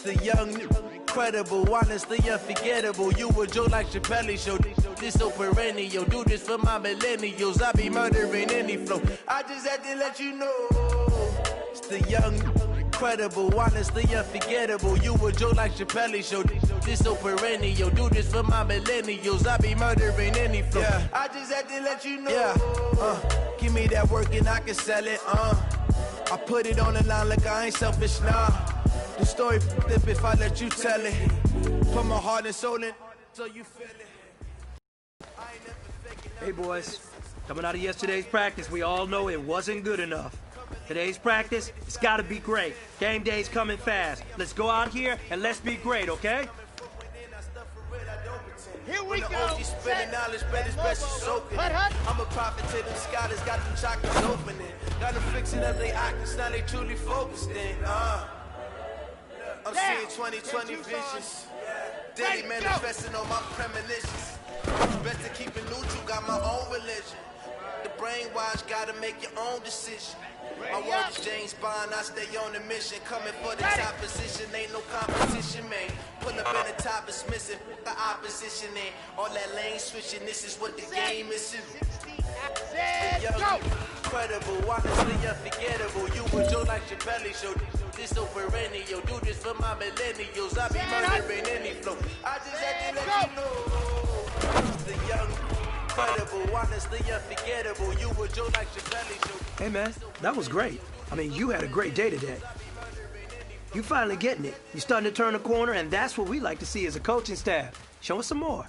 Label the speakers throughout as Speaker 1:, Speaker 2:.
Speaker 1: The young, incredible, honestly unforgettable. You a joke like Chappelle Show. This so perennial. Do this for my millennials. I be murdering any flow. I just had to let you know. It's the young, incredible, honestly unforgettable. You a joke like Chappelle Show. This so perennial. Do this for my millennials. I be murdering any flow. Yeah. I just had to let you know. Yeah. Give me that work and I can sell it. I put it on the line like I ain't selfish, nah. The story flip if I let you tell it. Put my heart and soul in so you feel it.
Speaker 2: Hey boys, coming out of yesterday's practice, we all know it wasn't good enough. Today's practice, it's gotta be great. Game day's coming fast. Let's go out here and let's be great, okay?
Speaker 3: Here we go.
Speaker 1: Knowledge, but it's best you soak in it. I'm a prophet to them scholars, got them chakras opening. Got them fixing up they octaves, now they truly focused in. I'm seeing 20/20 visions. Daily manifesting on my premonitions. Best to keep it neutral, got my own religion. The brainwash, gotta make your own decision. My word is James Bond, I stay on the mission. Coming for the top position, ain't no competition, man. Pull up in the top, it's missing. The opposition ain't all that lane switching. This is what the game is. Young, incredible, honestly unforgettable. You a joke like Chappelle Show. This so perennial. Do this for my millennials. I be murdering any flow. I just had to let you know. The young, incredible, honestly unforgettable. You a joke like Chappelle Show.
Speaker 2: Hey man, that was great. I mean, you had a great day today. You finally getting it. You're starting to turn a corner, and that's what we like to see as a coaching staff. Show us some more.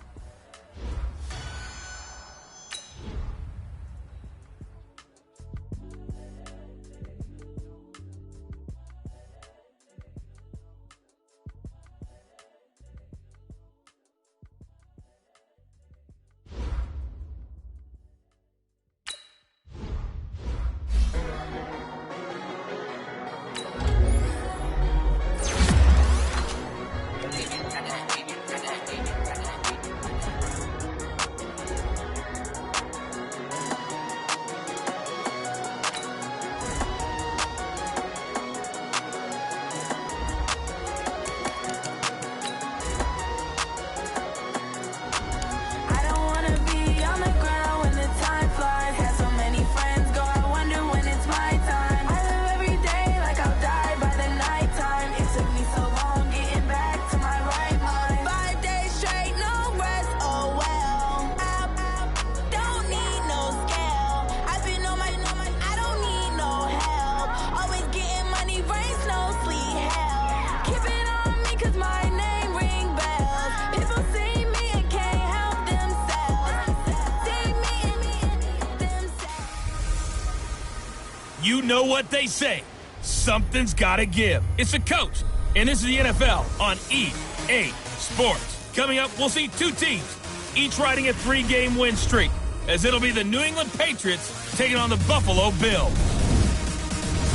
Speaker 4: You know what they say. Something's got to give. It's a coach, and this is the NFL on EA Sports. Coming up, we'll see two teams, each riding a 3-game win streak, as it'll be the New England Patriots taking on the Buffalo Bills.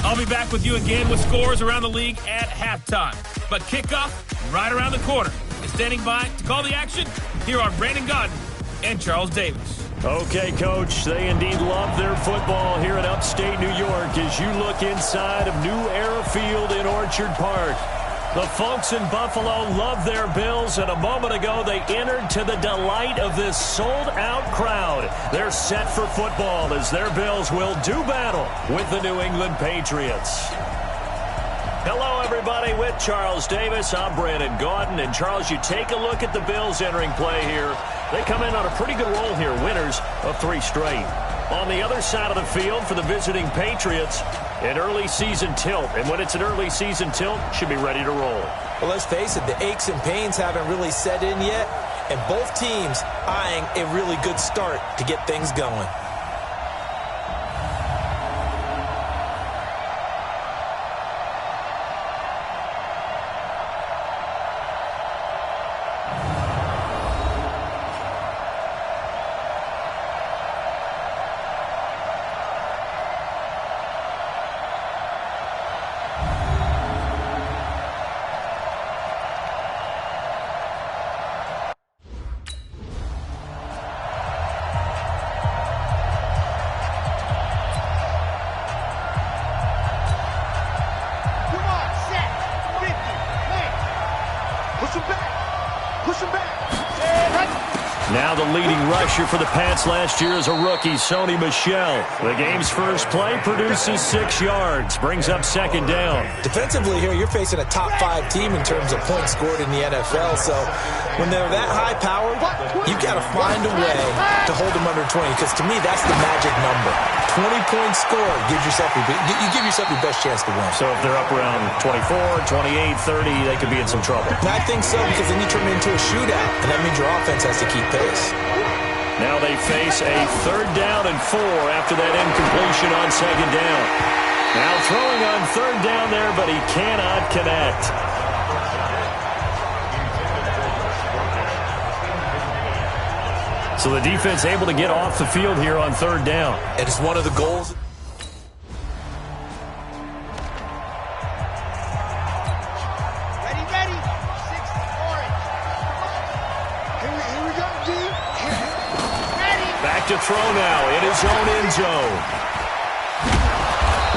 Speaker 4: I'll be back with you again with scores around the league at halftime. But kickoff right around the corner. And standing by to call the action, here are Brandon Godden and Charles Davis.
Speaker 5: Okay, Coach, they indeed love their football here in upstate New York as you look inside of New Era Field in Orchard Park. The folks in Buffalo love their Bills, and a moment ago they entered to the delight of this sold-out crowd. They're set for football as their Bills will do battle with the New England Patriots. Hello, everybody. With Charles Davis, I'm Brandon Gaudin. And, Charles, you take a look at the Bills entering play here. They come in on a pretty good roll here, winners of 3 straight. On the other side of the field for the visiting Patriots, an early season tilt. And when it's an early season tilt, should be ready to roll.
Speaker 6: Well, let's face it, the aches and pains haven't really set in yet. And both teams eyeing a really good start to get things going.
Speaker 5: Now the leading rusher for the Pats last year is a rookie, Sony Michel. The game's first play produces 6 yards, brings up second down.
Speaker 6: Defensively here, you're facing a top 5 team in terms of points scored in the NFL. So when they're that high-powered, you've got to find a way to hold them under 20, because to me, that's the magic number. 20 points scored gives yourself you give yourself your best chance to win.
Speaker 5: So if they're up around 24, 28, 30, they could be in some trouble.
Speaker 6: And I think so, because then you turn it into a shootout, and that means your offense has to keep pace.
Speaker 5: Now they face a 3rd down and 4 after that incompletion on second down. Now throwing on 3rd down there, but he cannot connect. So the defense able to get off the field here on 3rd down.
Speaker 6: It is one of the goals.
Speaker 3: Ready. 6 orange. Here we go, G. Ready.
Speaker 5: Back to throw now in his own end zone.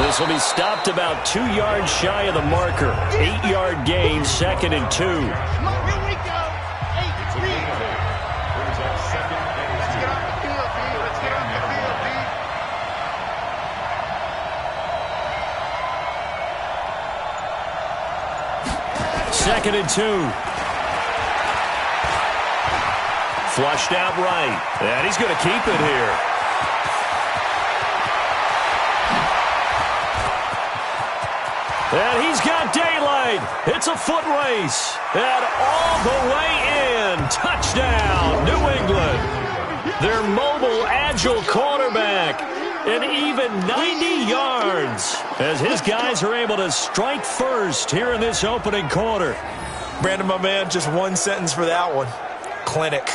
Speaker 5: This will be stopped about 2 yards shy of the marker. 8-yard gain, 2nd and 2.
Speaker 3: Here we go. 8-3. Let's get off the field, B. Let's get off the field, B.
Speaker 5: Second and 2. Flushed out right. And he's going to keep it here. And he's got daylight. It's a foot race. And all the way in. Touchdown, New England. Their mobile, agile quarterback. And even 90 yards as his guys are able to strike first here in this opening quarter.
Speaker 6: Brandon, my man, just one sentence for that one. Clinic.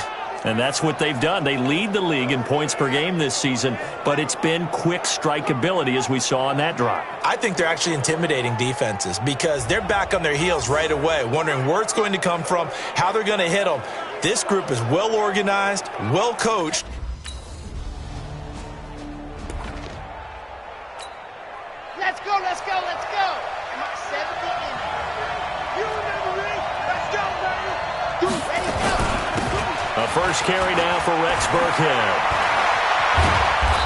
Speaker 5: And that's what they've done. They lead the league in points per game this season, but it's been quick strikeability as we saw on that drive.
Speaker 6: I think they're actually intimidating defenses because they're back on their heels right away, wondering where it's going to come from, how they're going to hit them. This group is well organized, well coached.
Speaker 3: Let's go. In my 7th inning. You remember me? Let's go, baby. Ready, go.
Speaker 5: A first carry now for Rex Burkhead.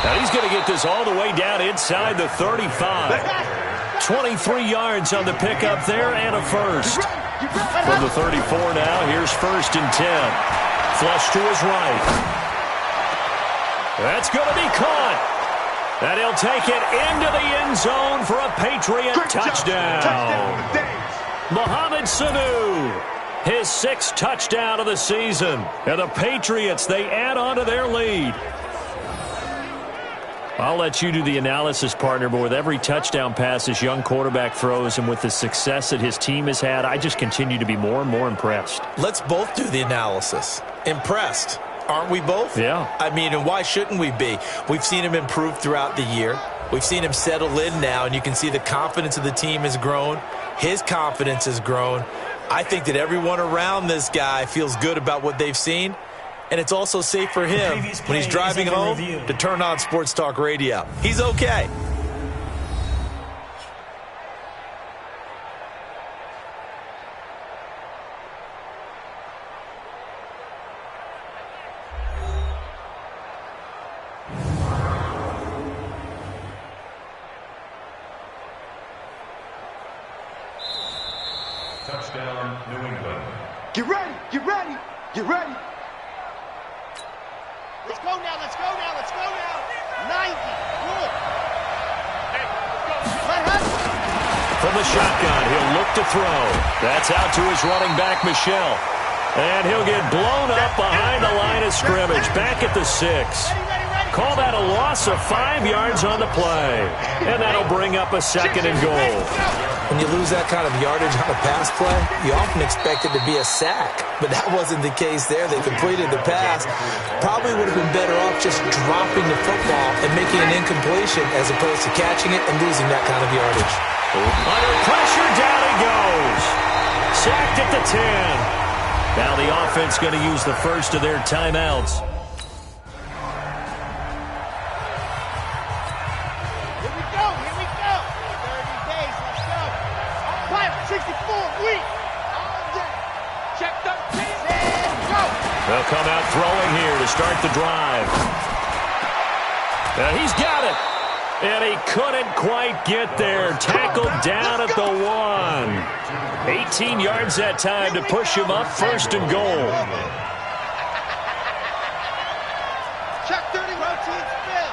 Speaker 5: Now he's going to get this all the way down inside the 35. 23 yards on the pickup there and a first. From the 34 now, here's 1st and 10. Flush to his right. That's going to be caught. And he'll take it into the end zone for a Patriot touchdown. Mohamed Sanu, his 6th touchdown of the season. And the Patriots, they add on to their lead. I'll let you do the analysis, partner, but with every touchdown pass this young quarterback throws and with the success that his team has had, I just continue to be more and more impressed.
Speaker 6: Let's both do the analysis. Impressed. Aren't we both?
Speaker 5: Yeah.
Speaker 6: I mean, and why shouldn't we be? We've seen him improve throughout the year. We've seen him settle in now, and you can see the confidence of the team has grown. His confidence has grown. I think that everyone around this guy feels good about what they've seen, and it's also safe for him when he's driving home to turn on Sports Talk Radio. He's okay.
Speaker 7: Touchdown, New England.
Speaker 3: Get ready. Let's go now. 90. Cool.
Speaker 5: From the shotgun, he'll look to throw. That's out to his running back, Michel. And he'll get blown up behind the line of scrimmage, back at the 6. Call that a loss of 5 yards on the play. And that'll bring up a 2nd and goal.
Speaker 6: When you lose that kind of yardage on a pass play, you often expect it to be a sack. But that wasn't the case there. They completed the pass. Probably would have been better off just dropping the football and making an incompletion as opposed to catching it and losing that kind of yardage.
Speaker 5: Under pressure, down he goes. Sacked at the 10. Now the offense going to use the first of their timeouts.
Speaker 3: Here we go. 30 days. Let's go. 64 weeks. All day. Check the team. Go.
Speaker 5: They'll come out throwing here to start the drive. He's got it. And he couldn't quite get there. Tackled down at the 1. 18 yards that time to push him up 1st and goal.
Speaker 3: Check 30, routine spin.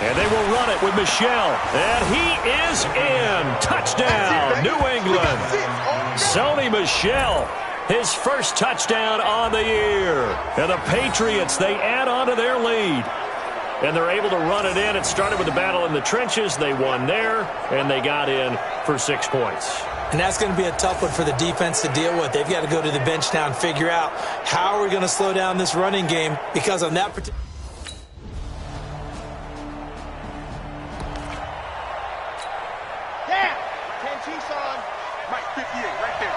Speaker 5: And they will run it with Michel. And he is in. Touchdown, New England. Sony Michel, his first touchdown on the year. And the Patriots, they add on to their lead. And they're able to run it in. It started with the battle in the trenches. They won there, and they got in for 6 points.
Speaker 6: And that's going to be a tough one for the defense to deal with. They've got to go to the bench now and figure out how are we going to slow down this running game, because on that particular...
Speaker 3: Yeah! 10 Tucson. Mike, 58, right there.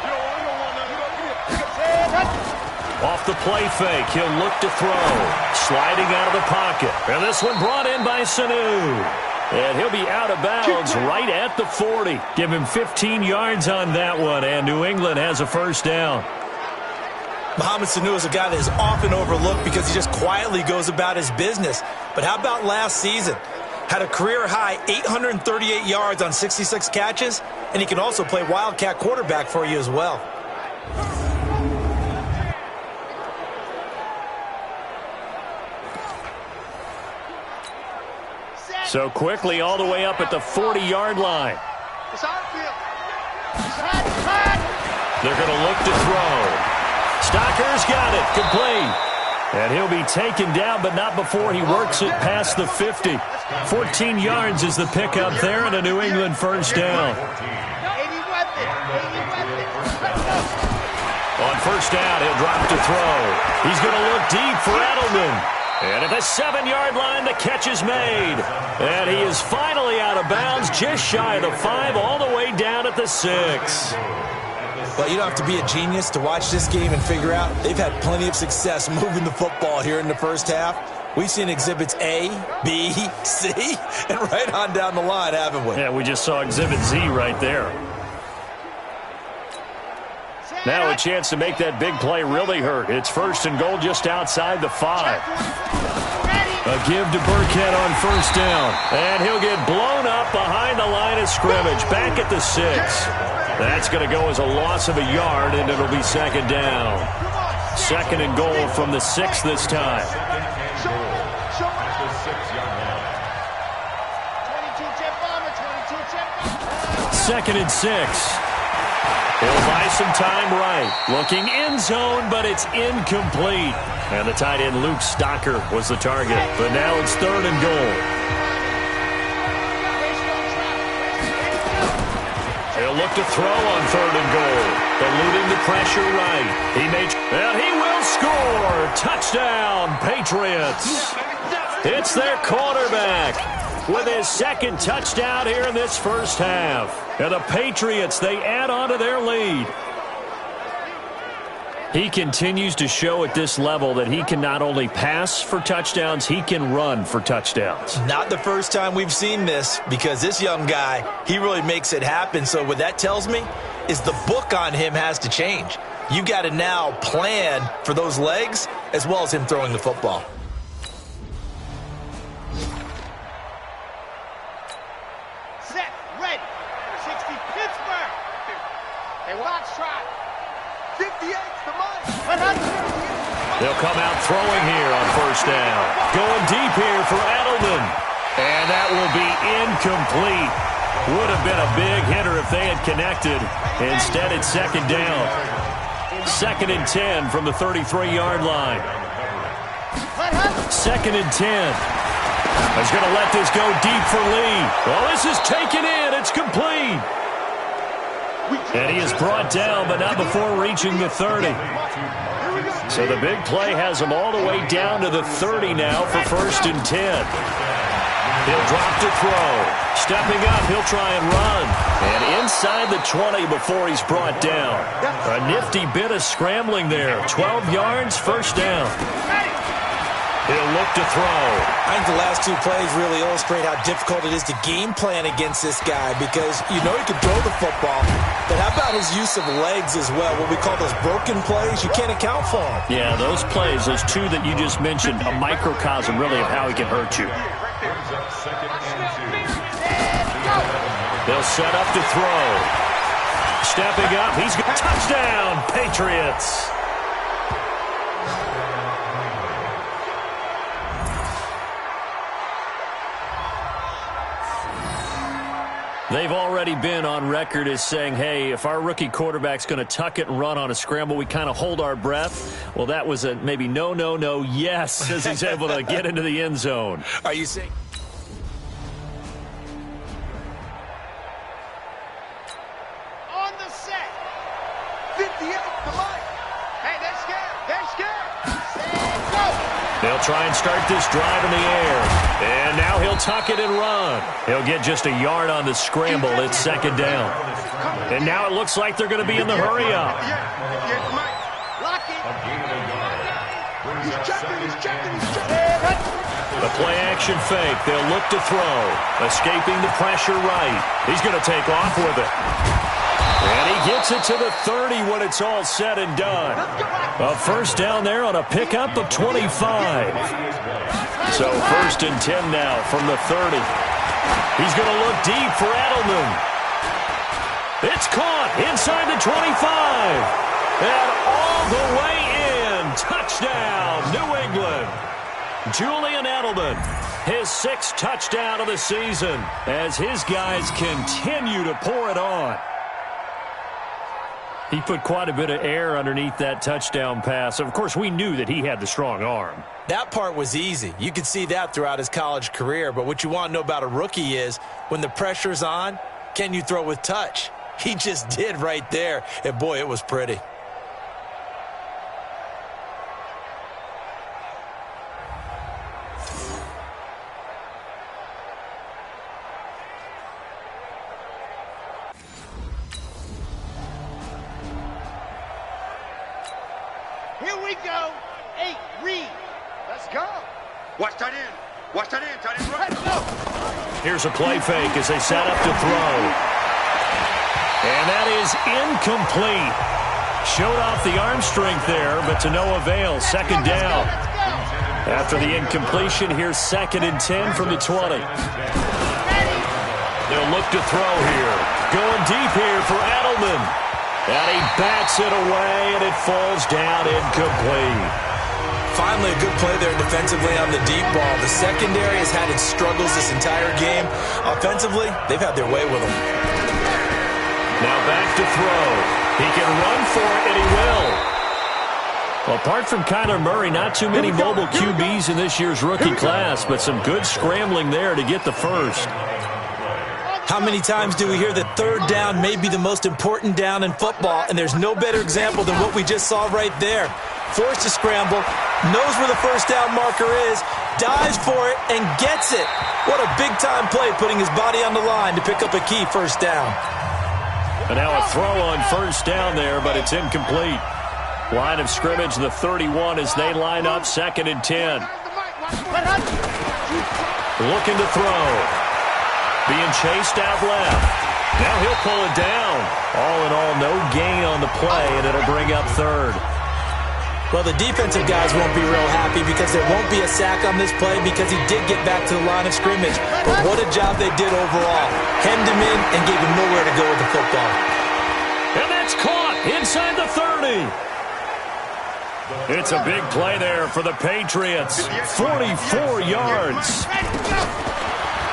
Speaker 3: You don't want to.
Speaker 5: Off the play fake, he'll look to throw. Sliding out of the pocket. And this one brought in by Sanu. And he'll be out of bounds right at the 40. Give him 15 yards on that one, and New England has a first down.
Speaker 6: Mohamed Sanu is a guy that is often overlooked because he just quietly goes about his business. But how about last season? Had a career-high 838 yards on 66 catches, and he can also play Wildcat quarterback for you as well.
Speaker 5: So quickly all the way up at the 40-yard line. They're going to look to throw. Stocker's got it, complete. And he'll be taken down, but not before he works it past the 50. 14 yards is the pickup there, and a New England first down. On first down, he'll drop to throw. He's going to look deep for Edelman. And at the 7-yard line, the catch is made. And he is finally out of bounds, just shy of the 5, all the way down at the 6.
Speaker 6: Well, you don't have to be a genius to watch this game and figure out they've had plenty of success moving the football here in the first half. We've seen exhibits A, B, C, and right on down the line, haven't we?
Speaker 5: Yeah, we just saw exhibit Z right there. Now a chance to make that big play really hurt. It's 1st and goal just outside the 5. A give to Burkhead on first down. And he'll get blown up behind the line of scrimmage. Back at the 6. That's going to go as a loss of a yard, and it'll be 2nd down. 2nd and goal from the 6 this time. 2nd and 6. He'll buy some time right. Looking end zone, but it's incomplete. And the tight end Luke Stocker was the target. But now it's 3rd and goal. He'll look to throw on 3rd and goal. Eluding the pressure right. And he will score. Touchdown, Patriots. It's their quarterback with his 2nd touchdown here in this first half. And the Patriots, they add on to their lead. He continues to show at this level that he can not only pass for touchdowns, he can run for touchdowns.
Speaker 6: Not the first time we've seen this, because this young guy, he really makes it happen. So what that tells me is the book on him has to change. You got to now plan for those legs as well as him throwing the football.
Speaker 3: Set, ready. 60 Pittsburgh. They watch try. 58 the money. 100.
Speaker 5: They'll come out throwing here on first down. Going deep here for Edelman. And that will be incomplete. Would have been a big hitter if they had connected. Instead, it's 2nd down. 2nd and 10 from the 33-yard line. 2nd and 10. He's going to let this go deep for Lee. Well, this is taken in. It's complete. And he is brought down, but not before reaching the 30. So the big play has him all the way down to the 30 now for 1st and 10. He'll drop to throw. Stepping up, he'll try and run. And inside the 20 before he's brought down. A nifty bit of scrambling there. 12 yards, 1st down. He'll look to throw.
Speaker 6: I think the last two plays really illustrate how difficult it is to game plan against this guy because you know he can throw the football, but how about his use of legs as well? What we call those broken plays, you can't account for them.
Speaker 5: Yeah, those plays, those two that you just mentioned, a microcosm really of how he can hurt you. They'll set up to throw. Stepping up, he's got touchdown, Patriots. They've already been on record as saying, hey, if our rookie quarterback's going to tuck it and run on a scramble, we kind of hold our breath. Well, that was a maybe no, yes, as he's able to get into the end zone.
Speaker 6: Are you saying?
Speaker 3: On the set. 58, come on. Hey, they're scared. They're scared. Set, go.
Speaker 5: They'll try and start this drive in the air. And now he'll tuck it and run. He'll get just a yard on the scramble. It's second down. And now it looks like they're going to be in the hurry-up.
Speaker 3: Lock it. He's checking.
Speaker 5: The play-action fake. They'll look to throw. Escaping the pressure right. He's going to take off with it. And he gets it to the 30 when it's all said and done. A first down there on a pickup of 25. So first and 10 now from the 30. He's going to look deep for Edelman. It's caught inside the 25. And all the way in. Touchdown, New England. Julian Edelman, his 6th touchdown of the season as his guys continue to pour it on. He put quite a bit of air underneath that touchdown pass. Of course, we knew that he had the strong arm.
Speaker 6: That part was easy. You could see that throughout his college career. But what you want to know about a rookie is when the pressure's on, can you throw with touch? He just did right there. And, boy, it was pretty.
Speaker 3: Here we go. 8, read. Let's go. Watch that in. Tight end, right. Go.
Speaker 5: Here's a play fake as they set up to throw. And that is incomplete. Showed off the arm strength there, but to no avail. Second down. After the incompletion, here's 2nd and 10 from the 20. They'll look to throw here. Going deep here for Edelman. And he bats it away, and it falls down incomplete.
Speaker 6: Finally, a good play there defensively on the deep ball. The secondary has had its struggles this entire game. Offensively, they've had their way with them.
Speaker 5: Now back to throw. He can run for it, and he will. Well, apart from Kyler Murray, not too many mobile QBs in this year's rookie class, but some good scrambling there to get the first.
Speaker 6: How many times do we hear that third down may be the most important down in football, and there's no better example than what we just saw right there. Forced to scramble, knows where the first down marker is, dives for it, and gets it. What a big-time play, putting his body on the line to pick up a key first down.
Speaker 5: And now a throw on first down there, but it's incomplete. Line of scrimmage, the 31 as they line up 2nd and 10. Looking to throw. Being chased out left. Now he'll pull it down. All in all, no gain on the play, and it'll bring up 3rd.
Speaker 6: Well, the defensive guys won't be real happy because there won't be a sack on this play because he did get back to the line of scrimmage. But what a job they did overall. Hemmed him in and gave him nowhere to go with the football.
Speaker 5: And that's caught inside the 30. It's a big play there for the Patriots. 44 yards.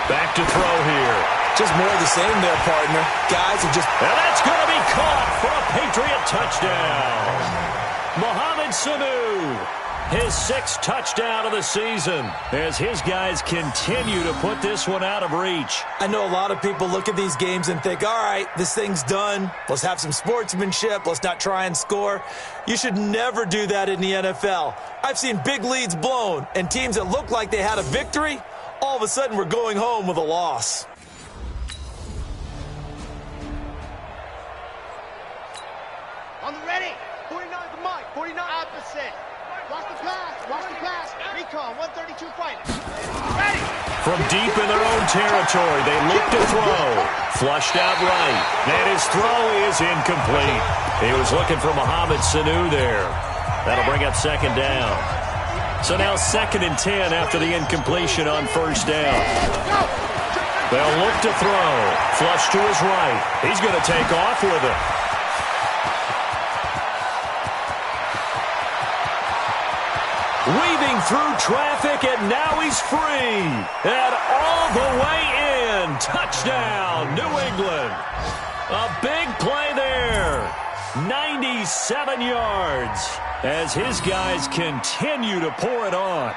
Speaker 5: Back to throw here.
Speaker 6: Just more of the same there, partner. Guys have just...
Speaker 5: And that's going to be caught for a Patriot touchdown. Mohamed Sanu, his 6th touchdown of the season as his guys continue to put this one out of reach.
Speaker 6: I know a lot of people look at these games and think, all right, this thing's done. Let's have some sportsmanship. Let's not try and score. You should never do that in the NFL. I've seen big leads blown and teams that looked like they had a victory, all of a sudden we're going home with a loss.
Speaker 3: On the ready. 49 to Mike. 49 opposite. Watch the pass. Watch the pass. Recon, 132 fighter. Ready.
Speaker 5: From deep in their own territory, they look to throw. Flushed out right. And his throw is incomplete. He was looking for Mohamed Sanu there. That'll bring up second down. So now 2nd and 10 after the incompletion on first down. They'll look to throw. Flush to his right. He's going to take off with it. Weaving through traffic, and now he's free. And all the way in. Touchdown, New England. A big play there. 97 yards as his guys continue to pour it on.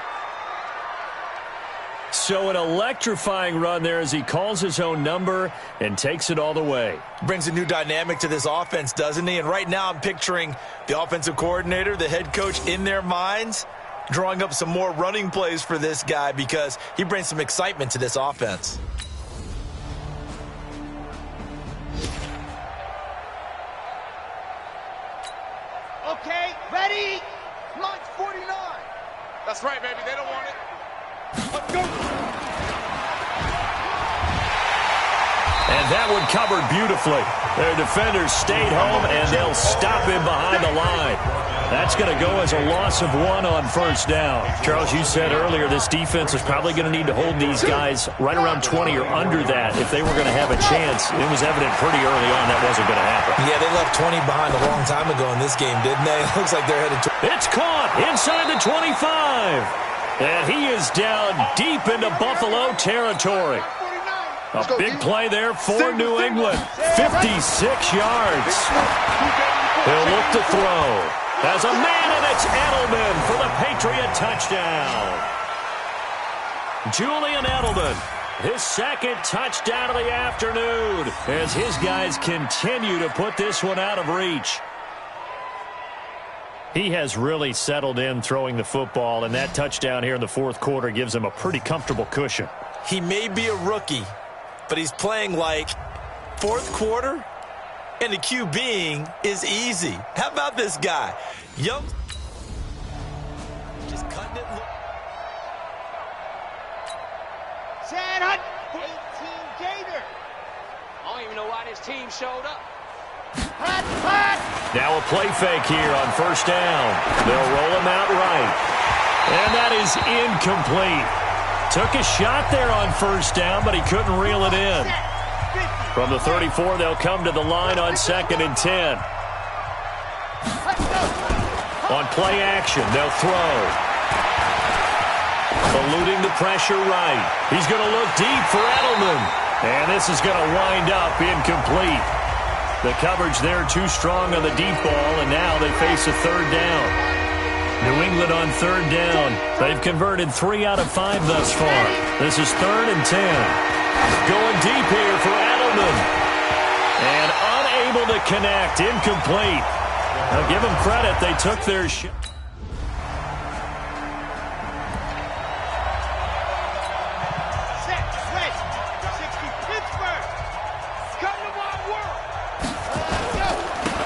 Speaker 5: So an electrifying run there as he calls his own number and takes it all the way.
Speaker 6: Brings a new dynamic to this offense, doesn't he? And right now I'm picturing the offensive coordinator, the head coach in their minds, drawing up some more running plays for this guy because he brings some excitement to this offense.
Speaker 3: Okay, ready? Launch 49.
Speaker 8: That's right, baby. They don't want it.
Speaker 3: Let's go.
Speaker 5: And that one covered beautifully. Their defenders stayed home, and they'll stop him behind the line. That's going to go as a loss of 1 on first down. Charles, you said earlier this defense is probably going to need to hold these guys right around 20 or under that if they were going to have a chance. It was evident pretty early on that wasn't going to happen.
Speaker 6: Yeah, they left 20 behind a long time ago in this game, didn't they? It looks like they're headed to...
Speaker 5: It's caught inside the 25. And he is down deep into Buffalo territory. A big play there for New England. 56 yards. He'll look to throw. As a man, and it's Edelman for the Patriot touchdown. Julian Edelman, his 2nd touchdown of the afternoon, as his guys continue to put this one out of reach. He has really settled in throwing the football, and that touchdown here in the 4th quarter gives him a pretty comfortable cushion.
Speaker 6: He may be a rookie, but he's playing like 4th quarter, and the QBing is easy. How about this guy? Young. Just cutting it.
Speaker 3: San Hunt, 18 Gator.
Speaker 9: I don't even know why this team showed up.
Speaker 3: Hot, hot.
Speaker 5: Now a play fake here on first down. They'll roll him out right. And that is incomplete. Took a shot there on first down, but he couldn't reel it in. From the 34, they'll come to the line on 2nd and 10. On play action, they'll throw. Eluding the pressure right. He's going to look deep for Edelman. And this is going to wind up incomplete. The coverage there too strong on the deep ball, and now they face a 3rd down. New England on 3rd down. They've converted 3 out of 5 thus far. This is 3rd and 10. Going deep here for Edelman. And unable to connect. Incomplete. Now give them credit. They took their shot.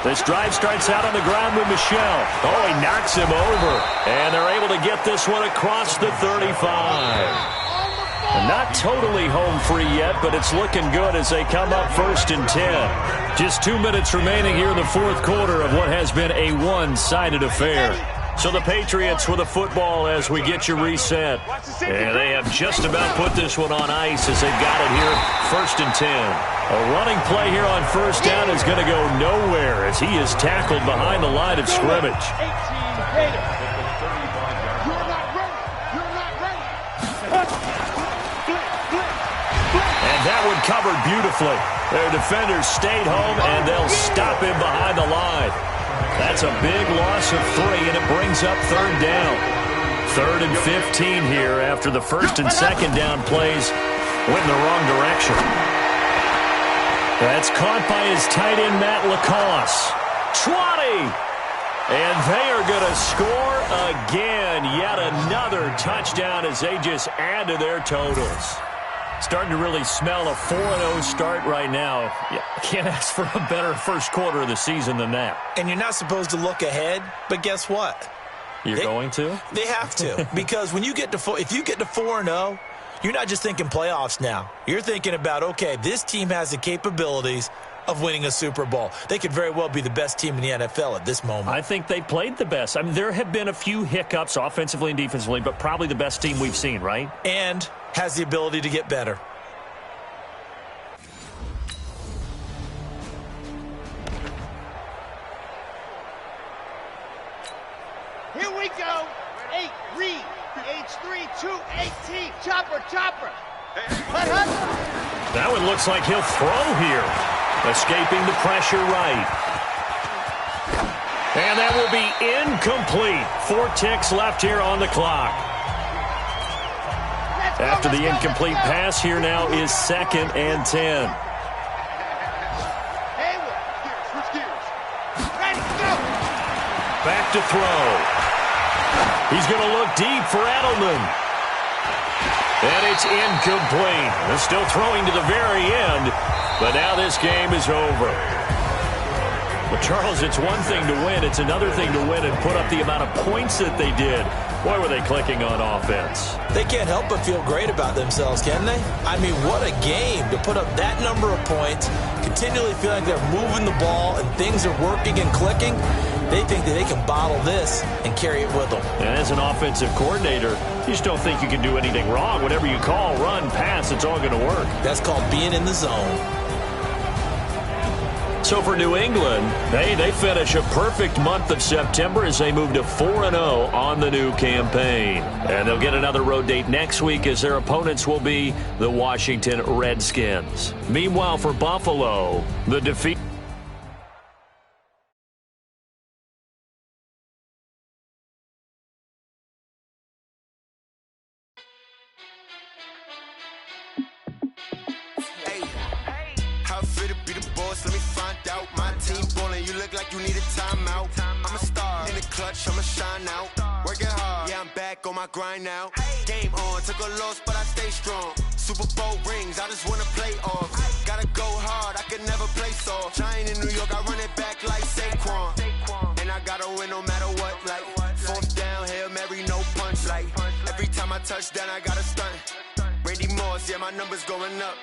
Speaker 5: This drive starts out on the ground with Michel. Oh, he knocks him over. And they're able to get this one across the 35. Not totally home free yet, but it's looking good as they come up 1st and 10. Just 2 minutes remaining here in the 4th quarter of what has been a one-sided affair. So the Patriots with a football as we get you reset. And they have just about put this one on ice as they've got it here 1st and 10. A running play here on first down is going to go nowhere as he is tackled behind the line of scrimmage. And that one covered beautifully. Their defenders stayed home, and they'll stop him behind the line. That's a big loss of 3, and it brings up 3rd down. 3rd and 15 here after the 1st and 2nd down plays went in the wrong direction. That's caught by his tight end, Matt Lacoste. 20! And they are going to score again. Yet another touchdown as they just add to their totals. Starting to really smell a 4-0 start right now. Yeah, can't ask for a better 1st quarter of the season than that.
Speaker 6: And you're not supposed to look ahead, but guess what?
Speaker 5: You're going to?
Speaker 6: They have to. Because when you get to if you get to 4-0, you're not just thinking playoffs now. You're thinking about, okay, this team has the capabilities of winning a Super Bowl. They could very well be the best team in the NFL at this moment.
Speaker 5: I think they played the best. I mean, there have been a few hiccups offensively and defensively, but probably the best team we've seen, right?
Speaker 6: And has the ability to get better.
Speaker 3: Here we go. 8, read. H3, 2, 18. Chopper, chopper.
Speaker 5: That one looks like he'll throw here. Escaping the pressure right. And that will be incomplete. 4 ticks left here on the clock. After the incomplete pass, here now is 2nd and 10. Back to throw. He's going to look deep for Edelman. And it's incomplete. They're still throwing to the very end, but now this game is over. Well, Charles, it's one thing to win. It's another thing to win and put up the amount of points that they did. Boy, were they clicking on offense.
Speaker 6: They can't help but feel great about themselves, can they? I mean, what a game to put up that number of points, continually feel like they're moving the ball and things are working and clicking. They think that they can bottle this and carry it with them.
Speaker 5: And as an offensive coordinator, you just don't think you can do anything wrong. Whatever you call, run, pass, it's all going to work.
Speaker 6: That's called being in the zone.
Speaker 5: So for New England, they finish a perfect month of September as they move to 4-0 on the new campaign. And they'll get another road date next week as their opponents will be the Washington Redskins. Meanwhile, for Buffalo, the defeat.
Speaker 1: I'ma shine out, working hard, yeah, I'm back on my grind now. Game on, took a loss, but I stay strong. Super Bowl rings, I just wanna play off. Gotta go hard, I can never play soft. Giant in New York, I run it back like Saquon. And I gotta win no matter what, like 4th down, Hail Mary, no punch. Like every time I touch down, I gotta stunt. Randy Moss, yeah, my numbers going up.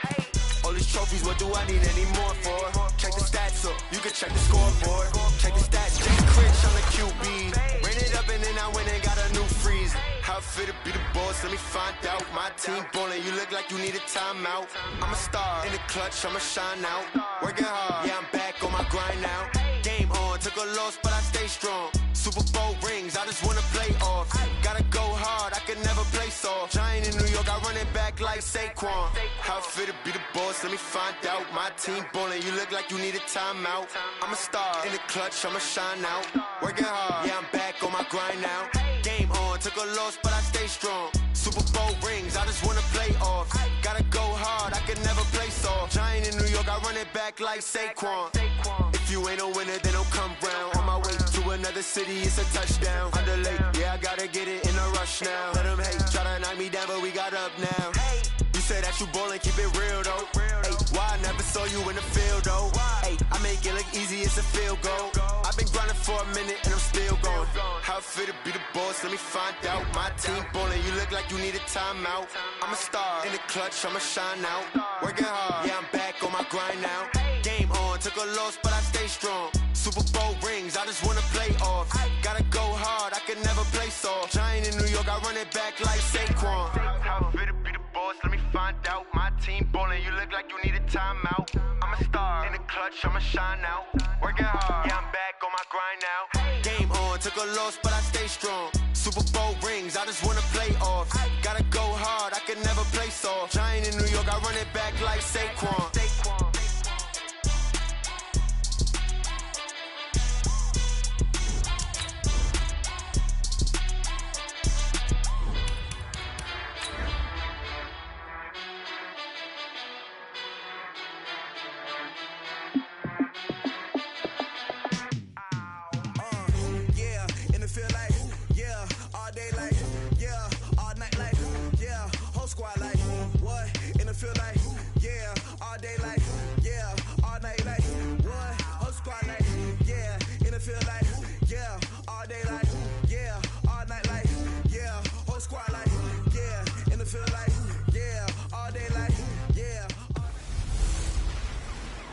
Speaker 1: All these trophies, what do I need any more for? Check the stats up, you can check the scoreboard. Check the stats, Jay Critch, I'm the QB. Ran it up and then I went and got a new freeze. How fit to be the boss, let me find out. My team ballin', you look like you need a timeout. I'm a star, in the clutch, I'ma shine out. Working hard, yeah, I'm back on my grind now. Game on, took a loss, but I stay strong. Super Bowl rings, I just wanna play off. Gotta go hard, I can never play soft. Giant in New York, I run it back like Saquon. How fit to be the boss, let me find out. My team ballin', you look like you need a timeout. I'm a star, in the clutch, I'ma shine out. Working hard, yeah, I'm back on my grind now. Game on, took a loss, but I stay strong. Super Bowl rings, I just wanna play off. Gotta go hard, I can never play soft. Giant in New York, I run it back like Saquon. If you ain't a winner, then don't come round. On my way to another city, it's a touchdown. Underlay, yeah, I gotta get it in a rush now. Let them hate, try to knock me down, but we got up now. You say that you ballin', keep it real though. Hey, why I never saw you in the field though? Hey, I make it look easy, it's a field goal. I've been grinding for a minute and I'm still going. How fit to be the boss, let me find out. My team ballin', you look like you need a timeout. I'm a star, in the clutch, I'ma shine out. Working hard, yeah, I'm back on my grind now. Game on, took a loss, but I stay strong. Super Bowl rings, I just wanna play off. Gotta go hard, I can never play soft. Giant in New York, I run it back like Saquon. How fit to be the boss, let me find out. My team ballin', you look like you need a timeout. I'm a star, in the clutch, I'ma shine out. Working hard, yeah, I'm back on my grind now. Game on, took a loss, but I stay strong. Super Bowl rings, I just wanna play off. Gotta go hard, I can never play soft. Giant in New York, I run it back like Saquon.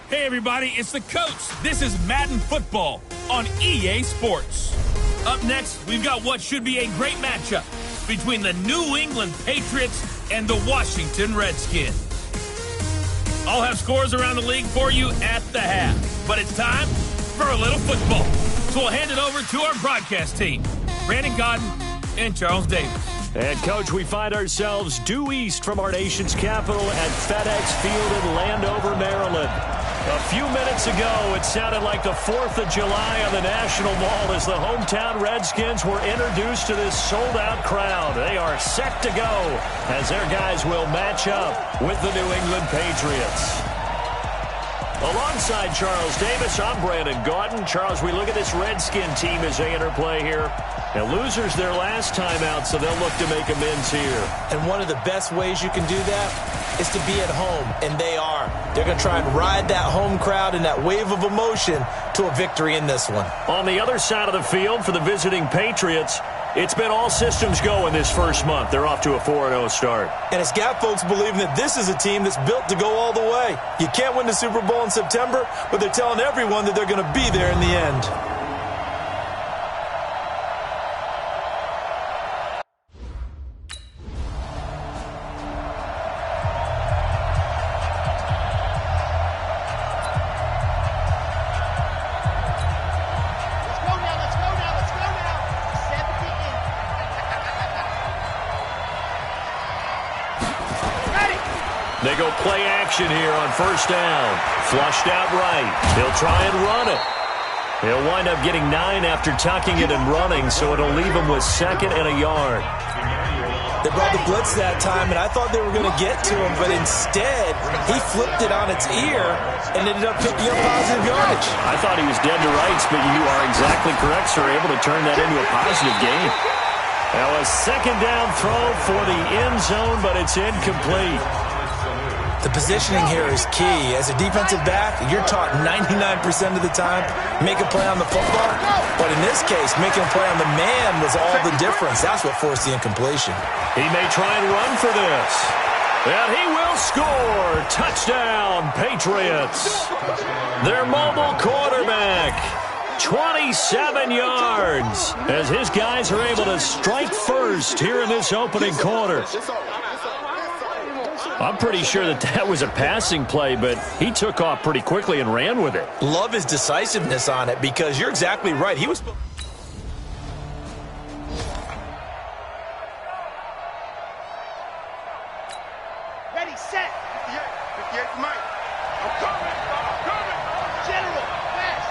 Speaker 4: Hey everybody, it's the coach. This is Madden Football on EA Sports. Up next, we've got what should be a great matchup between the New England Patriots and the Washington Redskins. I'll have scores around the league for you at the half, but it's time for a little football. So we'll hand it over to our broadcast team, Brandon Godden and Charles Davis.
Speaker 5: And, Coach, we find ourselves due east from our nation's capital at FedEx Field in Landover, Maryland. A few minutes ago, it sounded like the 4th of July on the National Mall as the hometown Redskins were introduced to this sold-out crowd. They are set to go as their guys will match up with the New England Patriots. Alongside Charles Davis, I'm Brandon Gaudin. Charles, we look at this Redskin team as they interplay here. And losers their last time out, so they'll look to make amends here.
Speaker 6: And one of the best ways you can do that is to be at home, and they are. They're going to try and ride that home crowd and that wave of emotion to a victory in this one.
Speaker 5: On the other side of the field for the visiting Patriots, it's been all systems go in this first month. They're off to a 4-0 start.
Speaker 6: And it's got folks believing that this is a team that's built to go all the way. You can't win the Super Bowl in September, but they're telling everyone that they're going to be there in the end.
Speaker 5: They go play action here on first down. Flushed out right. He'll try and run it. He'll wind up getting 9 after tucking it and running, so it'll leave him with 2nd and a yard.
Speaker 6: They brought the blitz that time, and I thought they were going to get to him, but instead, he flipped it on its ear and ended up picking up positive yardage.
Speaker 5: I thought he was dead to rights, but you are exactly correct, sir. Able to turn that into a positive gain. Now a 2nd down throw for the end zone, but it's incomplete.
Speaker 6: The positioning here is key. As a defensive back, you're taught 99% of the time, make a play on the football. But in this case, making a play on the man was all the difference. That's what forced the incompletion.
Speaker 5: He may try and run for this. And he will score. Touchdown, Patriots. Their mobile quarterback. 27 yards as his guys are able to strike first here in this opening quarter. I'm pretty sure that was a passing play, but he took off pretty quickly and ran with it.
Speaker 6: Love his decisiveness on it because you're exactly right. He was...
Speaker 3: Ready, set. 58, Mike. I'm coming. General, fast.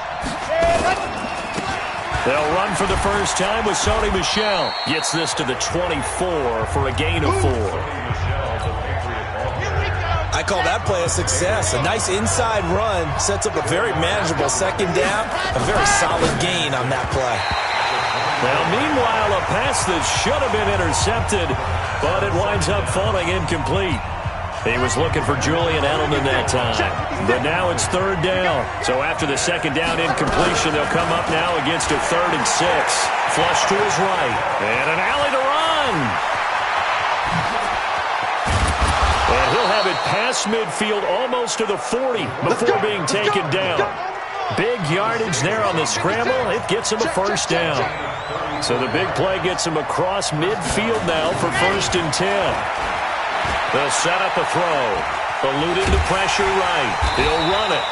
Speaker 5: They'll run for the first time with Sony Michel. Gets this to the 24 for a gain of 4.
Speaker 6: I call that play a success. A nice inside run sets up a very manageable 2nd down. A very solid gain on that play.
Speaker 5: Now, meanwhile, a pass that should have been intercepted, but it winds up falling incomplete. He was looking for Julian Edelman that time. But now it's 3rd down. So after the 2nd down incompletion, they'll come up now against a 3rd and 6. Flush to his right. And an alley to run. And he'll have it past midfield almost to the 40 before being taken down. Big yardage there on the scramble. It gets him a 1st down. So the big play gets him across midfield now for 1st and 10. They'll set up a throw. Eluding the pressure right. He'll run it.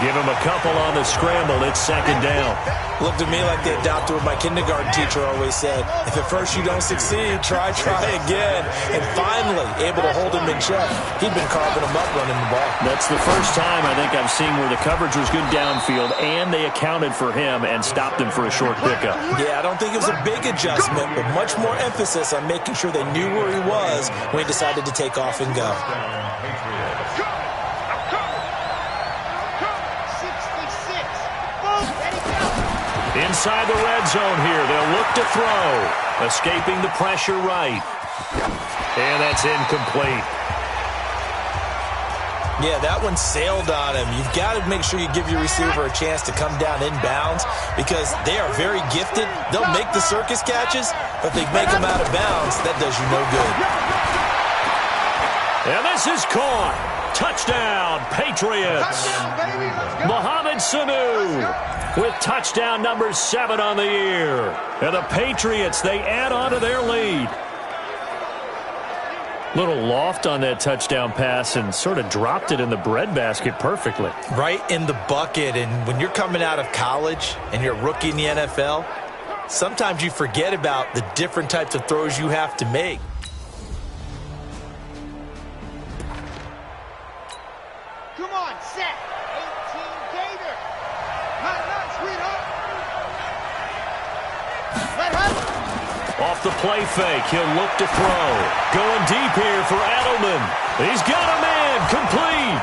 Speaker 5: Give him a couple on the scramble. It's 2nd down.
Speaker 6: Looked to me like they adopted what my kindergarten teacher always said. If at first you don't succeed, try again. And finally, able to hold him in check. He'd been carving him up running the ball.
Speaker 5: That's the first time I think I've seen where the coverage was good downfield and they accounted for him and stopped him for a short pickup.
Speaker 6: Yeah, I don't think it was a big adjustment, but much more emphasis on making sure they knew where he was when he decided to take off and go.
Speaker 5: Inside the red zone here. They'll look to throw. Escaping the pressure right. And that's incomplete.
Speaker 6: Yeah, that one sailed on him. You've got to make sure you give your receiver a chance to come down inbounds because they are very gifted. They'll make the circus catches, but if they make them out of bounds, that does you no good.
Speaker 5: And this is caught. Touchdown, Patriots.
Speaker 3: Touchdown, baby. Let's go.
Speaker 5: Mohamed Sanu with touchdown number 7 on the year. And the Patriots, they add on to their lead. Little loft on that touchdown pass and sort of dropped it in the breadbasket perfectly.
Speaker 6: Right in the bucket. And when you're coming out of college and you're a rookie in the NFL, sometimes you forget about the different types of throws you have to make.
Speaker 3: Come on, set. 18 Gator. Not sweetheart. Let her.
Speaker 5: Off the play fake, he'll look to throw. Going deep here for Edelman. He's got a man, complete.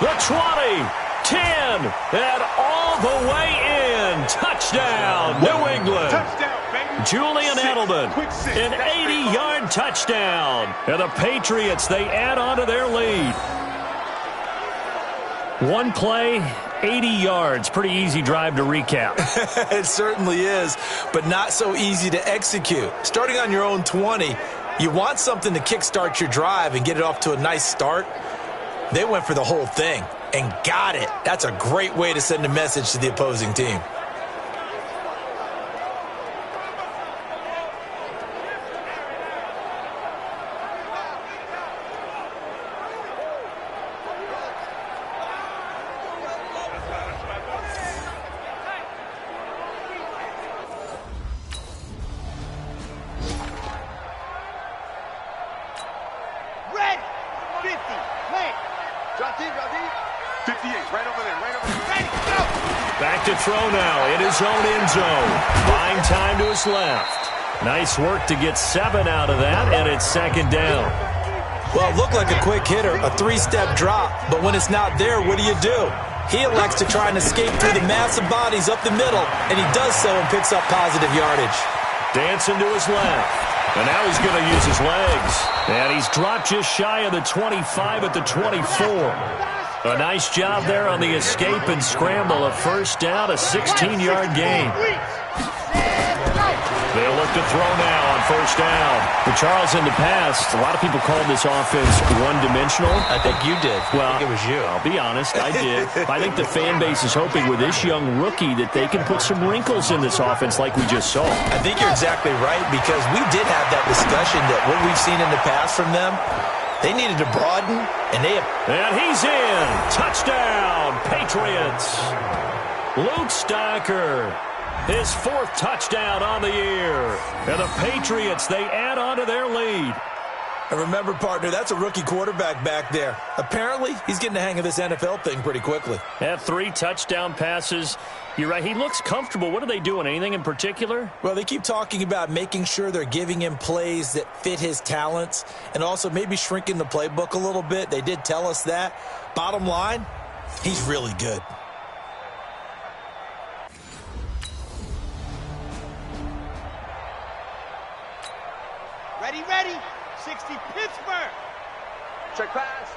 Speaker 5: The 20, 10, and all the way in. Touchdown, New England.
Speaker 8: Touchdown, baby.
Speaker 5: Julian Edelman, an 80-yard touchdown. And the Patriots, they add on to their lead. One play, 80 yards. Pretty easy drive to recap.
Speaker 6: It certainly is, but not so easy to execute. Starting on your own 20, you want something to kickstart your drive and get it off to a nice start. They went for the whole thing and got it. That's a great way to send a message to the opposing team.
Speaker 3: Red. 50. Plant. Drop deep.
Speaker 8: 58, right over there.
Speaker 3: Ready. Go.
Speaker 5: Back to throw now in his own end zone. Buying time to his left. Nice work to get 7 out of that, and it's second down.
Speaker 6: Well, it looked like a quick hitter, a 3-step drop, but when it's not there, what do? He elects to try and escape through the massive bodies up the middle, and he does so and picks up positive yardage.
Speaker 5: Dancing to his left. And now he's going to use his legs. And he's dropped just shy of the 25 at the 24. A nice job there on the escape and scramble. A first down, a 16-yard gain. They'll look to throw now on first down. But Charles, in the past, a lot of people called this offense one-dimensional.
Speaker 6: I think you did.
Speaker 5: Well,
Speaker 6: I think it was you.
Speaker 5: I'll be honest, I did. I think the fan base is hoping with this young rookie that they can put some wrinkles in this offense like we just saw.
Speaker 6: I think you're exactly right, because we did have that discussion that what we've seen in the past from them, they needed to broaden, and they have.
Speaker 5: And he's in. Touchdown, Patriots. Luke Stocker, his 4th touchdown on the year. And the Patriots, they add on to their lead.
Speaker 6: And remember, partner, that's a rookie quarterback back there. Apparently, he's getting the hang of this NFL thing pretty quickly.
Speaker 5: Had 3 touchdown passes. You're right, he looks comfortable. What are they doing? Anything in particular?
Speaker 6: Well, they keep talking about making sure they're giving him plays that fit his talents and also maybe shrinking the playbook a little bit. They did tell us that. Bottom line, he's really good.
Speaker 3: Ready. 60 Pittsburgh.
Speaker 8: Check pass.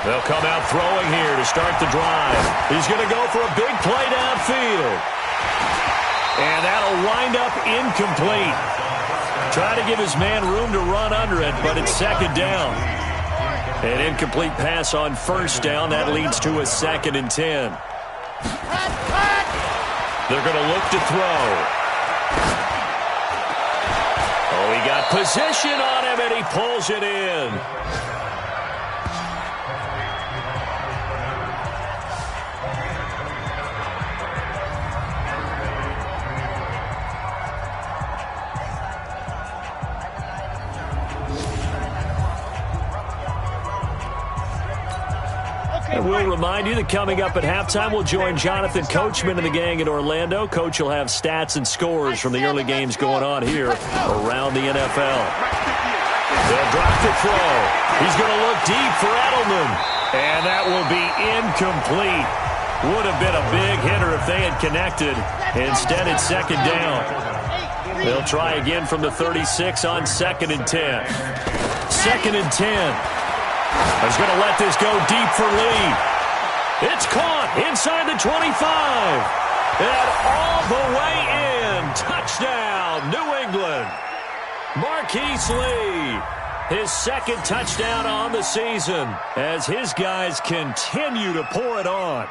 Speaker 5: They'll come out throwing here to start the drive. He's going to go for a big play downfield. And that'll wind up incomplete. Try to give his man room to run under it, but it's second down. An incomplete pass on first down. That leads to a 2nd and 10. They're going to look to throw. Oh, he got position on him, and he pulls it in. And we'll remind you that coming up at halftime, we'll join Jonathan Coachman and the gang in Orlando. Coach will have stats and scores from the early games going on here around the NFL. They'll drop the throw. He's going to look deep for Edelman. And that will be incomplete. Would have been a big hitter if they had connected. Instead, it's second down. They'll try again from the 36 on 2nd and 10. 2nd and 10. He's going to let this go deep for Lee. It's caught inside the 25. And all the way in. Touchdown, New England. Marquise Lee. his second touchdown on the season as his guys continue to pour it on.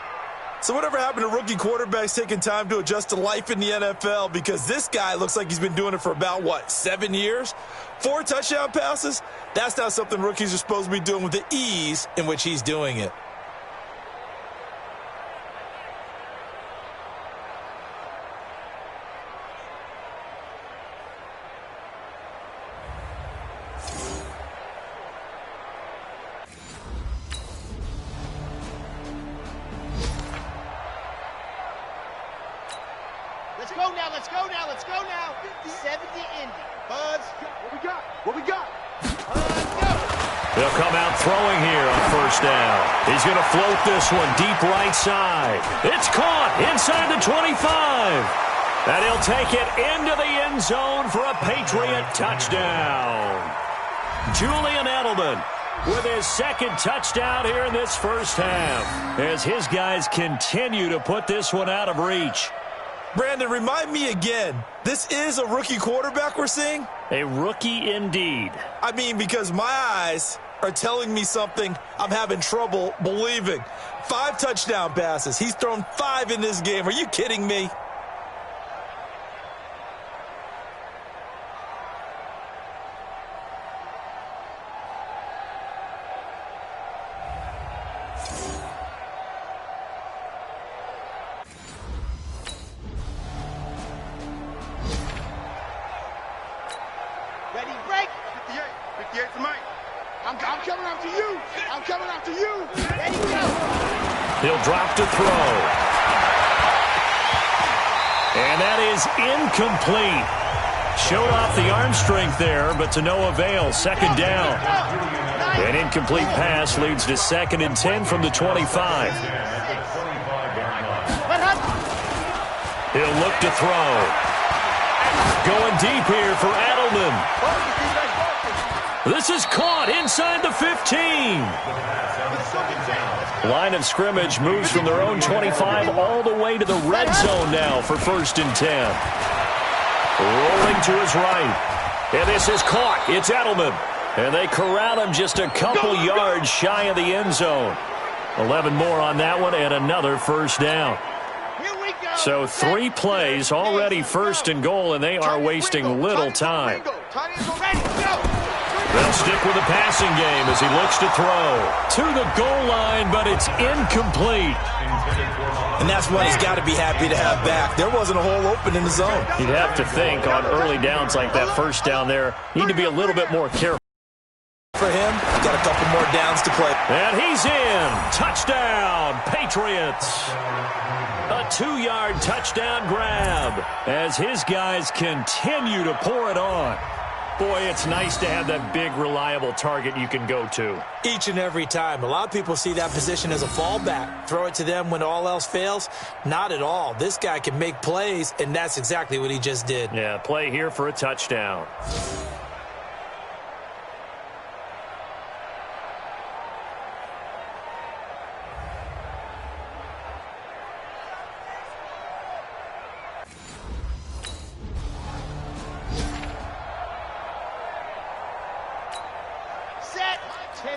Speaker 6: So whatever happened to rookie quarterbacks taking time to adjust to life in the NFL? Because this guy looks like he's been doing it for about, 7 years? 4 touchdown passes? That's not something rookies are supposed to be doing with the ease in which he's doing it.
Speaker 3: Let's go now, let's go now, let's go now. 70 Indy. Buzz, what we got? What we got? Let's go.
Speaker 5: They'll come out throwing here on first down. He's going to float this one deep right side. It's caught inside the 25. And he'll take it into the end zone for a Patriot touchdown. Julian Edelman with his second touchdown here in this first half as his guys continue to put this one out of reach.
Speaker 6: Brandon, remind me again, this is a rookie quarterback we're seeing?
Speaker 5: A rookie indeed.
Speaker 6: I mean, because my eyes are telling me something I'm having trouble believing. 5 touchdown passes. He's thrown 5 in this game. Are you kidding me?
Speaker 3: Ready, break.
Speaker 8: 58 for Mike.
Speaker 3: I'm coming after you. I'm coming after you. Ready, go.
Speaker 5: He'll drop to throw. And that is incomplete. Showed off the arm strength there, but to no avail. Second down. An incomplete pass leads to 2nd and 10 from the 25. He'll look to throw. Going deep here for Edelman. This is caught inside the 15. Line of scrimmage moves from their own 25 all the way to the red zone now for 1st and 10. Rolling to his right. And this is caught. It's Edelman. And they corral him just a couple yards shy of the end zone. 11 more on that one and another first down. So 3 plays, already 1st and goal, and they are wasting little time. They'll stick with the passing game as he looks to throw. To the goal line, but it's incomplete.
Speaker 6: And that's what he's got to be happy to have back. There wasn't a hole open in the zone.
Speaker 5: You'd have to think on early downs like that first down there, need to be a little bit more careful.
Speaker 6: For him, got a couple more downs to play.
Speaker 5: And he's in. Touchdown, Patriots. A 2-yard touchdown grab as his guys continue to pour it on. Boy, it's nice to have that big, reliable target you can go to.
Speaker 6: Each and every time. A lot of people see that position as a fallback. Throw it to them when all else fails. Not at all. This guy can make plays, and that's exactly what he just did.
Speaker 5: Yeah, play here for a touchdown.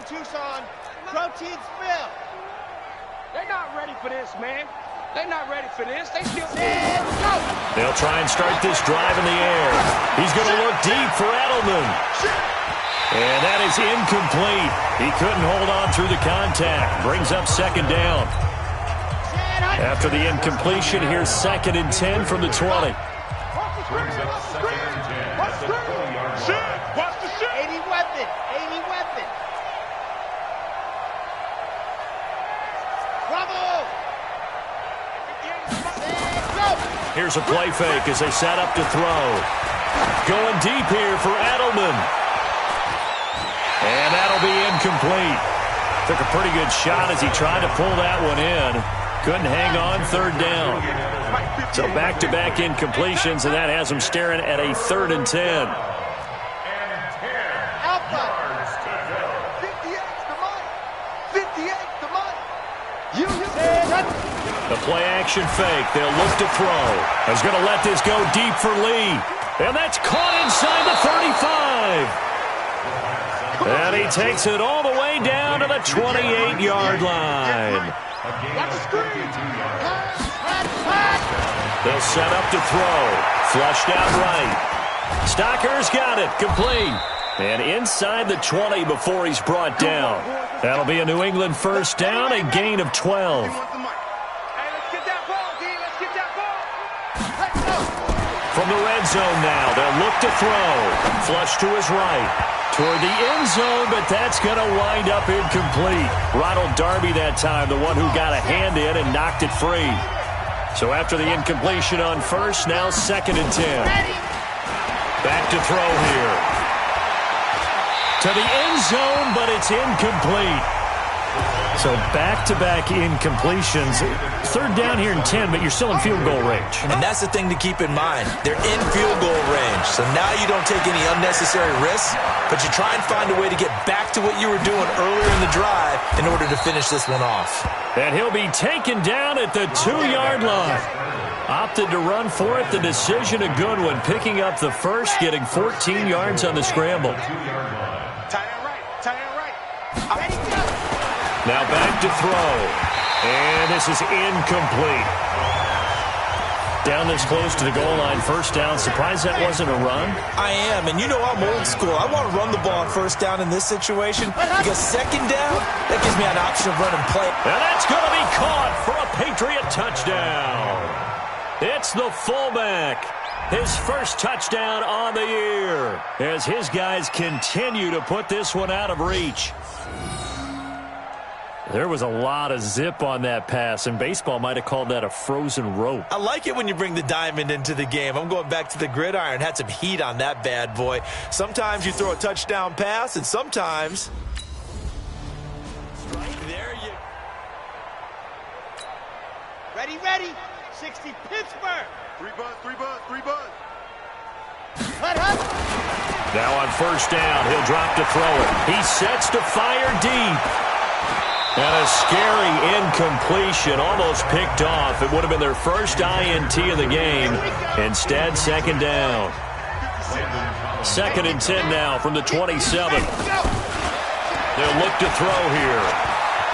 Speaker 3: Tucson, protein spill.
Speaker 9: They're not ready for this, man. They're not ready for this. They still...
Speaker 5: They'll try and start this drive in the air. He's going to look deep for Edelman. And that is incomplete. He couldn't hold on through the contact. Brings up 2nd down. After the incompletion, here's 2nd and 10 from the 20.
Speaker 8: Brings up 2nd and 10. That's a 20-yard line.
Speaker 3: Watch the shit. 80 weapon. 80 weapon.
Speaker 5: Here's a play fake as they set up to throw. Going deep here for Edelman. And that'll be incomplete. Took a pretty good shot as he tried to pull that one in. Couldn't hang on 3rd down. So back-to-back incompletions, and that has him staring at a 3rd and 10. The play-action fake. They'll look to throw. He's going to let this go deep for Lee. And that's caught inside the 35. And he takes it all the way down to the 28-yard line. They'll set up to throw. Flushed out right. Stocker's got it. Complete. And inside the 20 before he's brought down. That'll be a New England first down, a gain of 12. From the red zone now, they'll look to throw. Flush to his right. Toward the end zone, but that's going to wind up incomplete. Ronald Darby that time, the one who got a hand in and knocked it free. So after the incompletion on first, now 2nd and 10. Back to throw here. To the end zone, but it's incomplete. So back-to-back incompletions. 3rd down here in 10, but you're still in field goal range.
Speaker 6: And that's the thing to keep in mind. They're in field goal range. So now you don't take any unnecessary risks, but you try and find a way to get back to what you were doing earlier in the drive in order to finish this one off.
Speaker 5: And he'll be taken down at the 2-yard line. Opted to run for it. The decision a good one. Picking up the first, getting 14 yards on the scramble. Now back to throw. And this is incomplete. Down this close to the goal line, first down. Surprised that wasn't a run?
Speaker 6: I am, and you know I'm old school. I want to run the ball on first down in this situation because 2nd down, that gives me an option of running play.
Speaker 5: And that's going to be caught for a Patriot touchdown. It's the fullback. His first touchdown on the year as his guys continue to put this one out of reach. There was a lot of zip on that pass, and baseball might have called that a frozen rope.
Speaker 6: I like it when you bring the diamond into the game. I'm going back to the gridiron. Had some heat on that bad boy. Sometimes you throw a touchdown pass, and sometimes... Right there you...
Speaker 3: Ready. 60 Pittsburgh.
Speaker 8: 3 buzz.
Speaker 5: Now on first down, he'll drop to throw it. He sets to fire deep. And a scary incompletion, almost picked off. It would have been their first INT of the game. Instead, 2nd down. 2nd and 10 now from the 27. They'll look to throw here.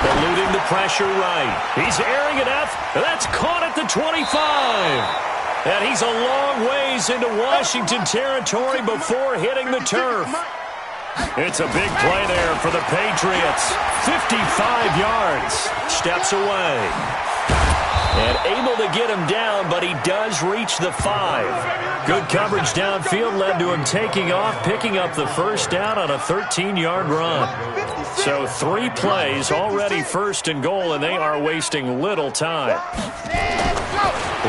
Speaker 5: Eluding the pressure right. He's airing it up. That's caught at the 25. And he's a long ways into Washington territory before hitting the turf. It's a big play there for the Patriots. 55 yards. Steps away. And able to get him down, but he does reach the 5. Good coverage downfield led to him taking off, picking up the first down on a 13-yard run. So 3 plays, already 1st and goal, and they are wasting little time.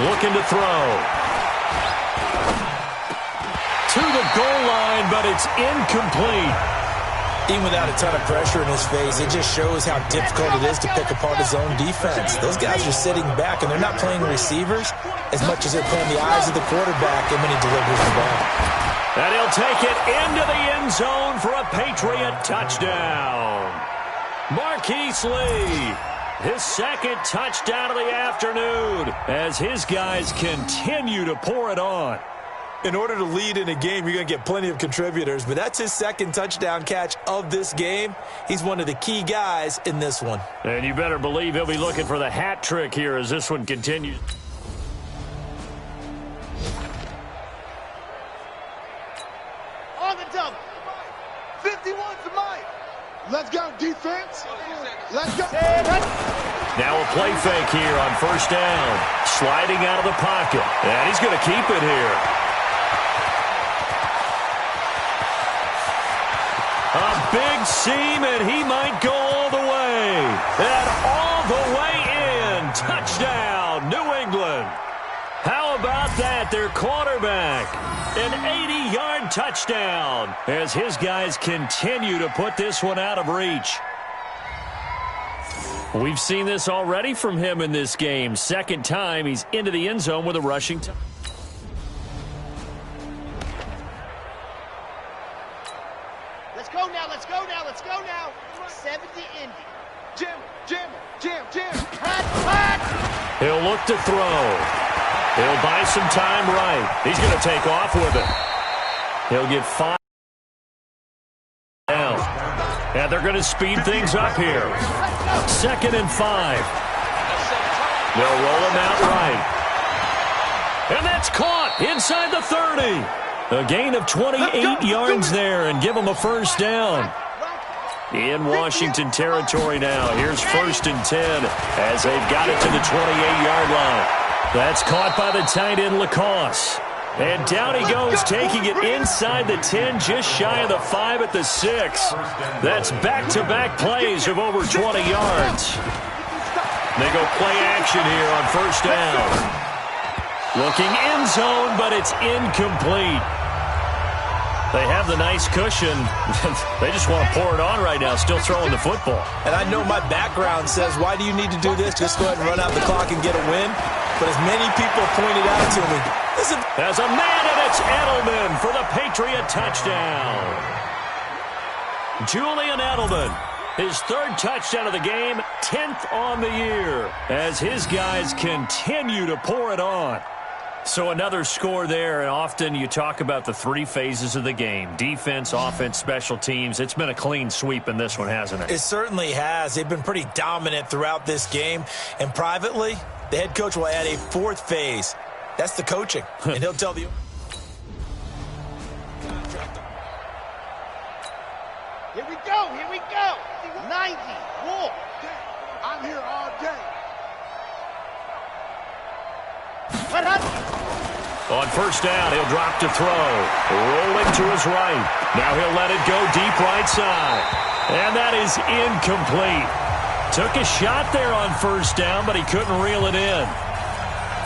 Speaker 5: Looking to throw. To the goal line, but it's incomplete.
Speaker 6: Even without a ton of pressure in his face, it just shows how difficult it is to pick apart his own defense. Those guys are sitting back, and they're not playing receivers as much as they're playing the eyes of the quarterback and when he delivers the ball.
Speaker 5: And he'll take it into the end zone for a Patriot touchdown. Marquise Lee, his 2nd touchdown of the afternoon as his guys continue to pour it on.
Speaker 6: In order to lead in a game, you're going to get plenty of contributors, but that's his 2nd touchdown catch of this game. He's one of the key guys in this one.
Speaker 5: And you better believe he'll be looking for the hat trick here as this one continues.
Speaker 3: On the double. 51's Mike. Let's go, defense. Let's go.
Speaker 5: Now a play fake here on first down. Sliding out of the pocket. And he's going to keep it here. A big seam, and he might go all the way. And all the way in. Touchdown, New England. How about that? Their quarterback. An 80-yard touchdown as his guys continue to put this one out of reach. We've seen this already from him in this game. 2nd time he's into the end zone with a rushing touchdown.
Speaker 3: Let's go now. 70 Indy. Jim.
Speaker 5: He'll look to throw. He'll buy some time right. He's going to take off with it. He'll get 5 down. And they're going to speed things up here. 2nd and 5. They'll roll him out right. And that's caught inside the 30. A gain of 28 yards there and give them a first down. In Washington territory now. Here's 1st and 10 as they've got it to the 28-yard line. That's caught by the tight end, Lacoste. And down he goes, taking it inside the 10, just shy of the 5 at the 6. That's back-to-back plays of over 20 yards. They go play action here on 1st down. Looking end zone, but it's incomplete. They have the nice cushion. They just want to pour it on right now, still throwing the football.
Speaker 6: And I know my background says, why do you need to do this? Just go ahead and run out the clock and get a win. But as many people pointed out to me, listen.
Speaker 5: As a man, and it's Edelman for the Patriot touchdown. Julian Edelman, his 3rd touchdown of the game, 10th on the year, as his guys continue to pour it on. So another score there, and often you talk about the 3 phases of the game. Defense, offense, special teams. It's been a clean sweep in this one, hasn't it?
Speaker 6: It certainly has. They've been pretty dominant throughout this game. And privately, the head coach will add a 4th phase. That's the coaching. And he'll tell you.
Speaker 3: Here we go. 90. Wolf. I'm here all day.
Speaker 5: On 1st down, he'll drop to throw. Rolling to his right. Now he'll let it go deep right side. And that is incomplete. Took a shot there on 1st down, but he couldn't reel it in.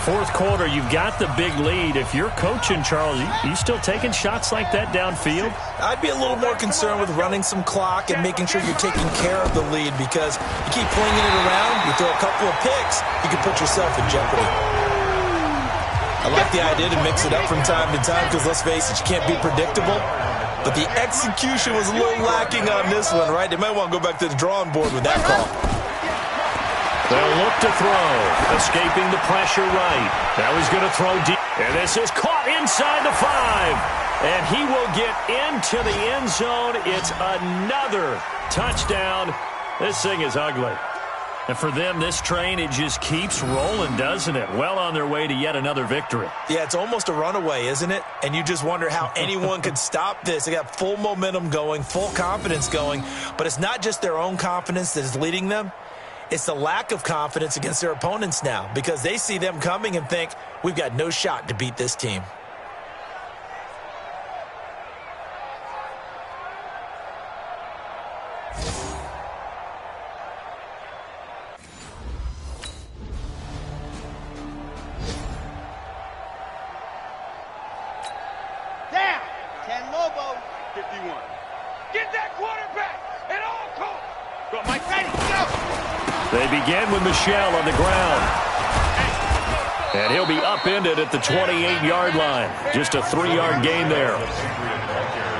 Speaker 5: 4th quarter, you've got the big lead. If you're coaching, Charles, you still taking shots like that downfield?
Speaker 6: I'd be a little more concerned with running some clock and making sure you're taking care of the lead, because you keep flinging it around, you throw a couple of picks, you can put yourself in jeopardy. I like the idea to mix it up from time to time because, let's face it, you can't be predictable. But the execution was a little lacking on this one, right? They might want to go back to the drawing board with that call.
Speaker 5: They'll look to throw. Escaping the pressure right. Now he's going to throw deep. And this is caught inside the 5. And he will get into the end zone. It's another touchdown. This thing is ugly. And for them, this train, it just keeps rolling, doesn't it? Well on their way to yet another victory.
Speaker 6: Yeah, it's almost a runaway, isn't it? And you just wonder how anyone could stop this. They got full momentum going, full confidence going. But it's not just their own confidence that is leading them. It's the lack of confidence against their opponents now, because they see them coming and think, we've got no shot to beat this team.
Speaker 3: Down. 10 Lobo.
Speaker 9: 51. Get that quarterback at all costs. Go, Mike.
Speaker 3: Ready, go.
Speaker 5: They begin with Michel on the ground. And he'll be upended at the 28-yard line. Just a 3-yard gain there.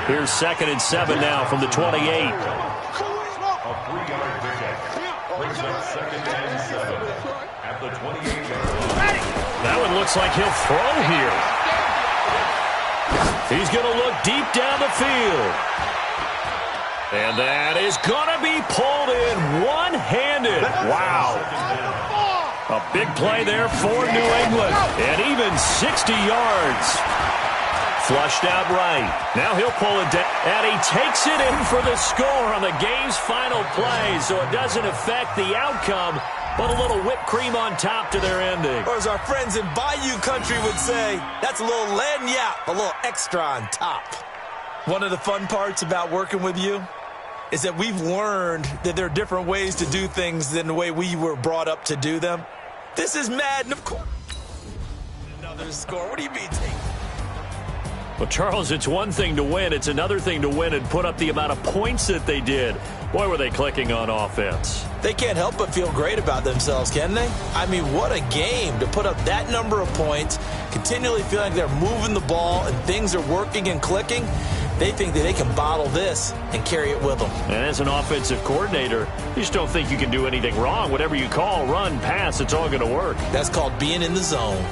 Speaker 5: Here's 2nd and 7 now from the 28.
Speaker 7: A 3-yard pickup brings up 2nd and 7 at the 28-yard line.
Speaker 5: That one looks like he'll throw here. He's going to look deep down the field. And that is going to be pulled in one-handed. Wow. A big play there for New England. And even 60 yards. Flushed out right. Now he'll pull it down. And he takes it in for the score on the game's final play. So it doesn't affect the outcome, but a little whipped cream on top to their ending.
Speaker 6: Or as our friends in Bayou Country would say, that's a little lagniappe, a little extra on top. One of the fun parts about working with you is that we've learned that there are different ways to do things than the way we were brought up to do them. This is Madden, of course. Another score. What do you mean, take?
Speaker 5: Well, Charles, it's one thing to win. It's another thing to win and put up the amount of points that they did. Boy, were they clicking on offense.
Speaker 6: They can't help but feel great about themselves, can they? I mean, what a game to put up that number of points, continually feeling like they're moving the ball and things are working and clicking. They think that they can bottle this and carry it with them.
Speaker 5: And as an offensive coordinator, you just don't think you can do anything wrong. Whatever you call, run, pass, it's all going to work.
Speaker 6: That's called being in the zone.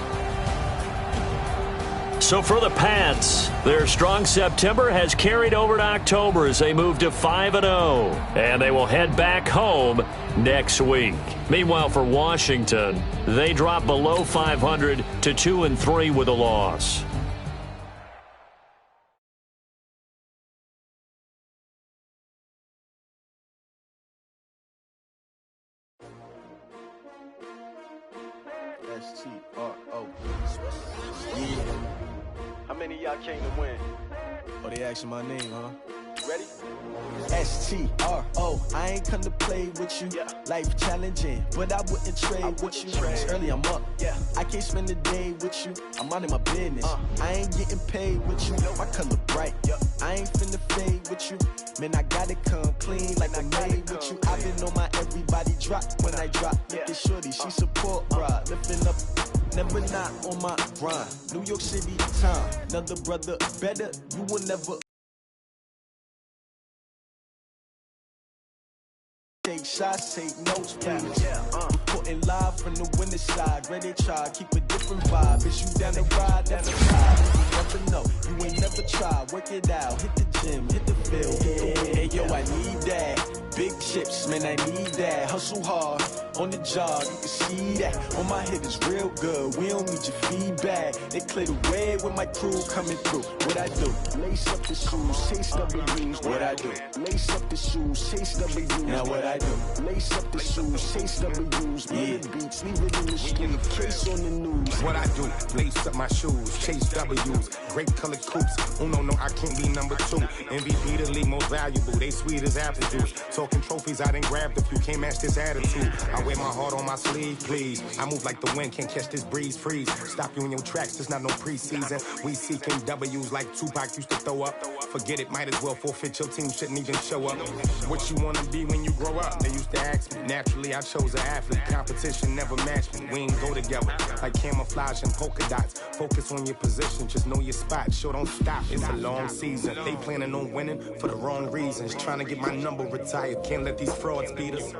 Speaker 5: So for the Pats, their strong September has carried over to October as they move to 5-0. And they will head back home next week. Meanwhile, for Washington, they drop below 500 to 2-3 with a loss.
Speaker 1: S-T-R-O. Yeah.
Speaker 9: How many of y'all came to win?
Speaker 1: Oh, they asking my name, huh?
Speaker 9: Ready?
Speaker 1: S-T-R-O. I ain't come to play with you.
Speaker 9: Yeah.
Speaker 1: Life challenging, but I wouldn't trade with you. It's early, I'm up.
Speaker 9: Yeah.
Speaker 1: I can't spend the day with you. I'm minding my business. I ain't getting paid with you. My color bright.
Speaker 9: Yeah.
Speaker 1: I ain't finna fade with you. Man, I gotta come clean like I made with you. I've been on my everybody drop when I drop. Look at shorty, she support ride. Lifting up, never not on my grind. New York City time. Another brother better. You will never. Take shots, take notes, please. Reporting live from the winning side. Ready to try, keep a different vibe. Is you down the ride, down the ride? You never know, you ain't never tried. Work it out, hit the gym, hit the field, hit the win. Hey, yo, I need that. Big chips, man, I need that. Hustle hard, on the job, you can see that. On my head is real good, we don't need your feedback. They clear the way with my crew coming through. What I do? Lace up the shoes, chase W's. What I do? Lace up the shoes, chase W's. Now what I do? Lace up the shoes, chase W's. Yeah. Beats, leave it in the street, case on the news.
Speaker 10: What I do? Lace up my shoes, chase W's. Great colored coops. Oh no, I can't be number 2. MVP the league most valuable. They sweet as apple juice. Talking trophies, I didn't grab the few. Can't match this attitude. I wear my heart on my sleeve, please. I move like the wind, can't catch this breeze, freeze. Stop you in your tracks, there's not no preseason. We seeking W's like Tupac used to throw up. Forget it, might as well forfeit. Your team shouldn't even show up. What you wanna be when you grow up? They used to ask me. Naturally, I chose an athlete. Competition never matched me. We ain't go together like camouflage and polka dots. Focus on your position, just know your spot. Sure, don't stop. It's a long season. They planning on winning for the wrong reasons. Trying to get my number retired. Can't let these frauds beat us.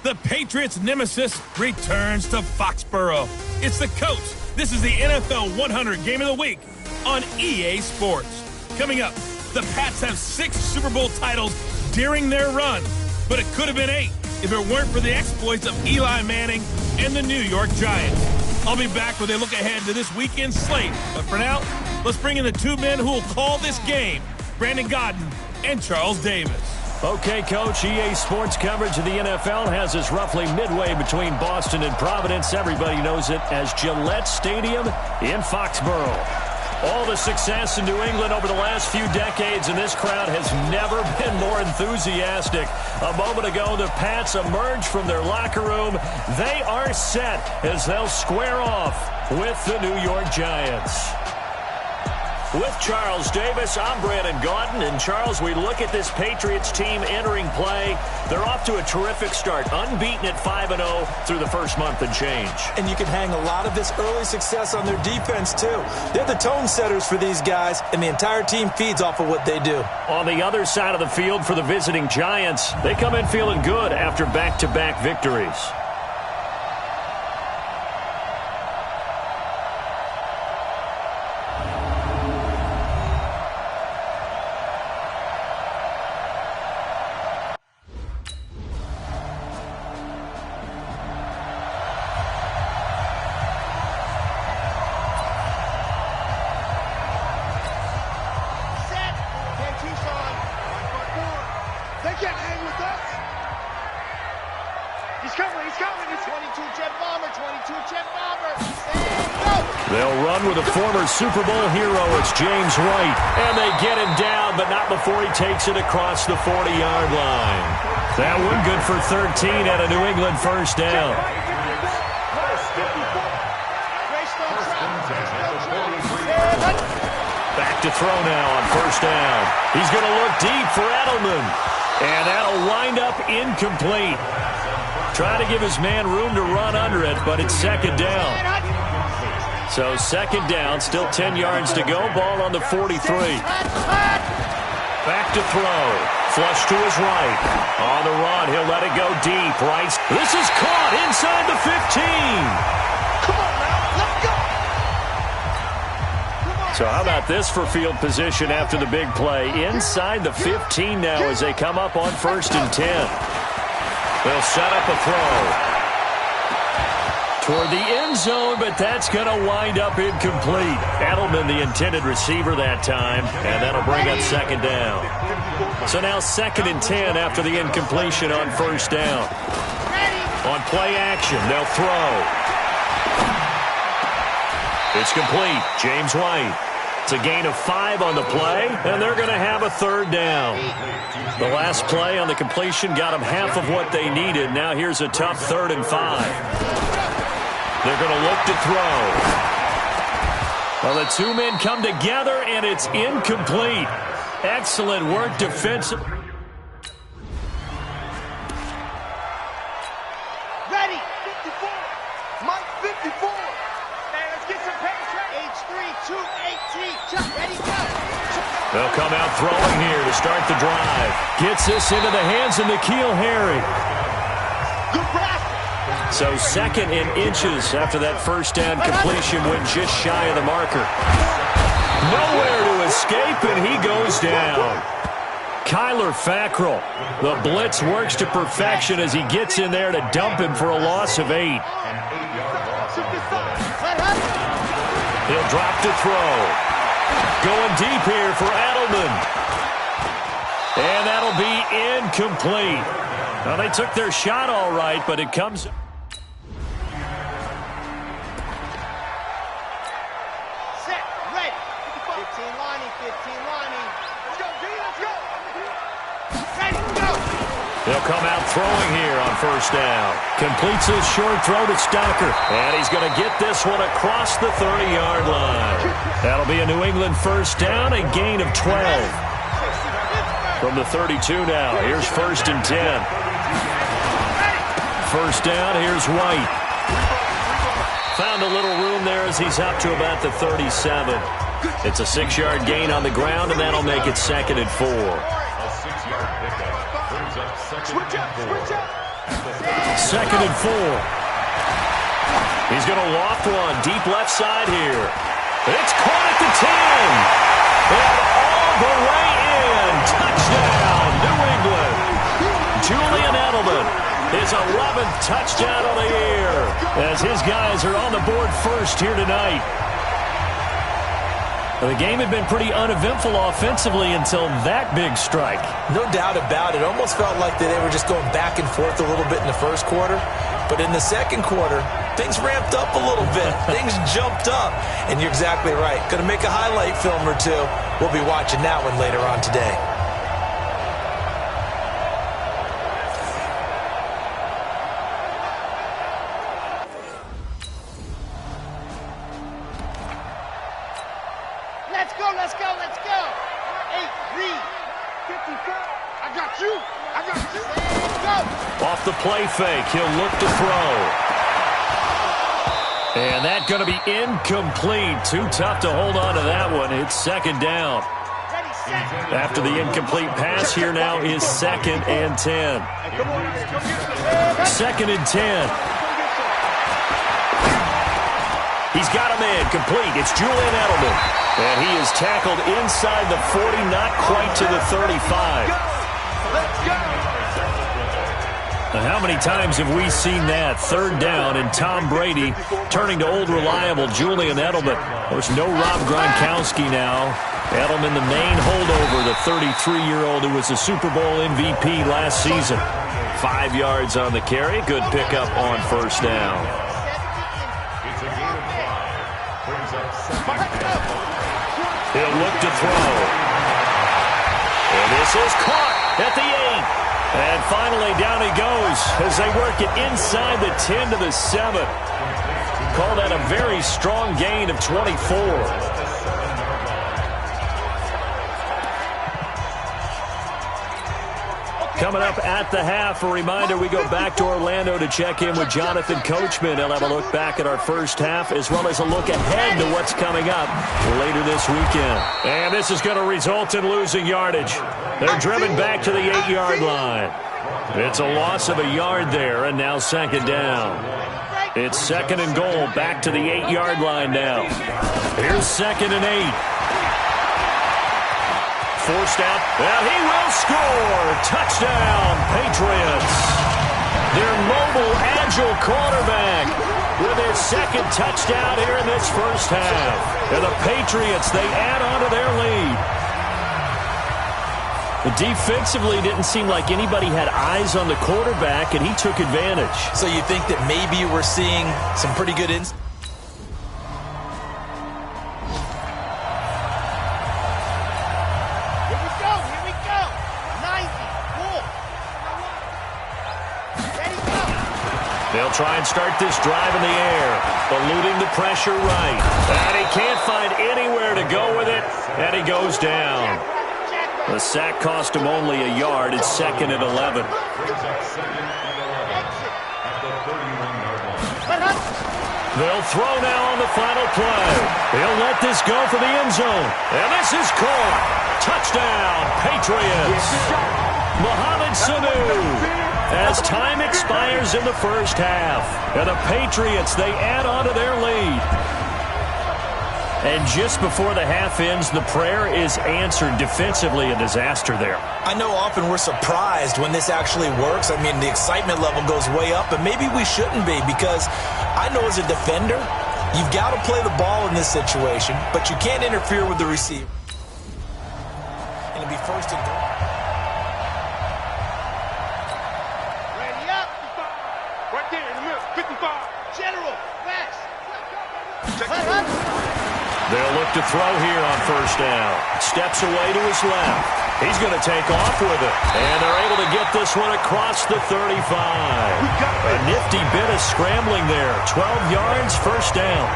Speaker 4: The Patriots' nemesis returns to Foxborough. It's the coach. This is the NFL 100 Game of the Week on EA Sports. Coming up, the Pats have 6 Super Bowl titles during their run, but it could have been 8 if it weren't for the exploits of Eli Manning and the New York Giants. I'll be back with a look ahead to this weekend's slate. But for now, let's bring in the 2 men who will call this game, Brandon Godden and Charles Davis.
Speaker 5: Okay, Coach, EA Sports coverage of the NFL has us roughly midway between Boston and Providence. Everybody knows it as Gillette Stadium in Foxborough. All the success in New England over the last few decades, and this crowd has never been more enthusiastic. A moment ago, the Pats emerged from their locker room. They are set as they'll square off with the New York Giants. With Charles Davis, I'm Brandon Gaudin. And Charles, we look at this Patriots team entering play. They're off to a terrific start, unbeaten at 5-0 through the first month and change.
Speaker 6: And you can hang a lot of this early success on their defense, too. They're the tone setters for these guys, and the entire team feeds off of what they do.
Speaker 5: On the other side of the field for the visiting Giants, they come in feeling good after back-to-back victories. They'll run with a former Super Bowl hero. It's James White. And they get him down, but not before he takes it across the 40-yard line. That one good for 13 at a New England first down. Back to throw now on first down. He's going to look deep for Edelman. And that'll wind up incomplete. Trying to give his man room to run under it, but it's second down. So second down, still 10 yards to go. Ball on the 43. Back to throw. Flush to his right. On the run, he'll let it go deep. Right. This is caught inside the 15.
Speaker 3: Come on now, let's go.
Speaker 5: So how about this for field position after the big play? Inside the 15 now as they come up on 1st and 10. They'll set up a throw toward the end zone, but that's going to wind up incomplete. Edelman, the intended receiver that time, and that'll bring up 2nd down. So now 2nd and 10 after the incompletion on 1st down. On play action, they'll throw. It's complete. James White. It's a gain of 5 on the play, and they're going to have a 3rd down. The last play on the completion got them half of what they needed. Now here's a tough 3rd and 5. They're going to look to throw. Well, the two men come together, and it's incomplete. Excellent work defensively.
Speaker 3: Ready, 54. Mike, 54. Hey, let's get some penetration. H3, 218. Ready, go.
Speaker 5: They'll come out throwing here to start the drive. Gets this into the hands of N'Keal Harry.
Speaker 3: Good pass.
Speaker 5: So 2nd in inches after that 1st down completion went just shy of the marker. Nowhere to escape, and he goes down. Kyler Fackrell. The blitz works to perfection as he gets in there to dump him for a loss of 8. He'll drop to throw. Going deep here for Edelman. And that'll be incomplete. Well, they took their shot all right, but it comes...
Speaker 3: Set, ready. 15 lining, 15 lining. Let's go, D, let's go. Ready, go.
Speaker 5: They'll come out throwing here on 1st down. Completes his short throw to Stocker. And he's going to get this one across the 30-yard line. That'll be a New England 1st down, a gain of 12. From the 32 now, here's 1st and 10. 1st down, here's White. Found a little room there as he's up to about the 37. It's a 6-yard gain on the ground, and that'll make it 2nd and 4. Second and 4. He's going to loft one deep left side here. It's caught at the 10. And all the way in. Touchdown, New England. Julian Edelman, his 11th touchdown of the year, as his guys are on the board first here tonight. The game had been pretty uneventful offensively until that big strike.
Speaker 6: No doubt about it. Almost felt like they were just going back and forth a little bit in the 1st quarter. But in the 2nd quarter, things ramped up a little bit. Things jumped up. And you're exactly right. Going to make a highlight film or two. We'll be watching that one later on today.
Speaker 3: Let's go, let's go, let's go. 8, read. 54. I got you. I got you. Go.
Speaker 5: Off the play fake, he'll look to throw. And that's going to be incomplete. Too tough to hold on to that one. It's 2nd down.
Speaker 3: Ready, set.
Speaker 5: After the incomplete pass, here now is 2nd and 10. 2nd and 10. He's got a man complete. It's Julian Edelman. And he is tackled inside the 40, not quite to the 35. Now, how many times have we seen that? 3rd down and Tom Brady turning to old reliable Julian Edelman. There's no Rob Gronkowski now. Edelman, the main holdover, the 33-year-old who was a Super Bowl MVP last season. 5 yards on the carry. Good pickup on 1st down. He'll look to throw. And this is caught at the 8. And finally down he goes as they work it inside the 10 to the 7. Call that a very strong gain of 24. Coming up at the half, a reminder, we go back to Orlando to check in with Jonathan Coachman. He'll have a look back at our first half as well as a look ahead to what's coming up later this weekend. And this is going to result in losing yardage. They're driven back to the 8-yard line. It's a loss of a yard there, and now 2nd down. It's 2nd and goal, back to the 8-yard line now. Here's 2nd and 8. Forced out, and he will score. Touchdown, Patriots. Their mobile, agile quarterback with his 2nd touchdown here in this first half. And the Patriots, they add on to their lead. But defensively, it didn't seem like anybody had eyes on the quarterback, and he took advantage.
Speaker 6: So you think that maybe we're seeing some pretty good Here
Speaker 3: we go. 90, cool. Ready, go.
Speaker 5: They'll try and start this drive in the air, eluding the pressure right. And he can't find anywhere to go with it, and he goes down. The sack cost him only a yard. It's 2nd and 11. They'll throw now on the final play. He'll let this go for the end zone. And this is caught. Touchdown, Patriots. Mohamed Sanu. As time expires in the first half. And the Patriots, they add on to their lead. And just before the half ends, the prayer is answered. Defensively, a disaster there.
Speaker 6: I know often we're surprised when this actually works. I mean, the excitement level goes way up, and maybe we shouldn't be, because I know as a defender, you've got to play the ball in this situation, but you can't interfere with the receiver. And it'll be 1st and goal.
Speaker 3: Ready up.
Speaker 8: Right there in the middle. 55.
Speaker 3: General, fast.
Speaker 5: They'll look to throw here on 1st down. Steps away to his left. He's going to take off with it. And they're able to get this one across the 35. A nifty bit of scrambling there. 12 yards, 1st down.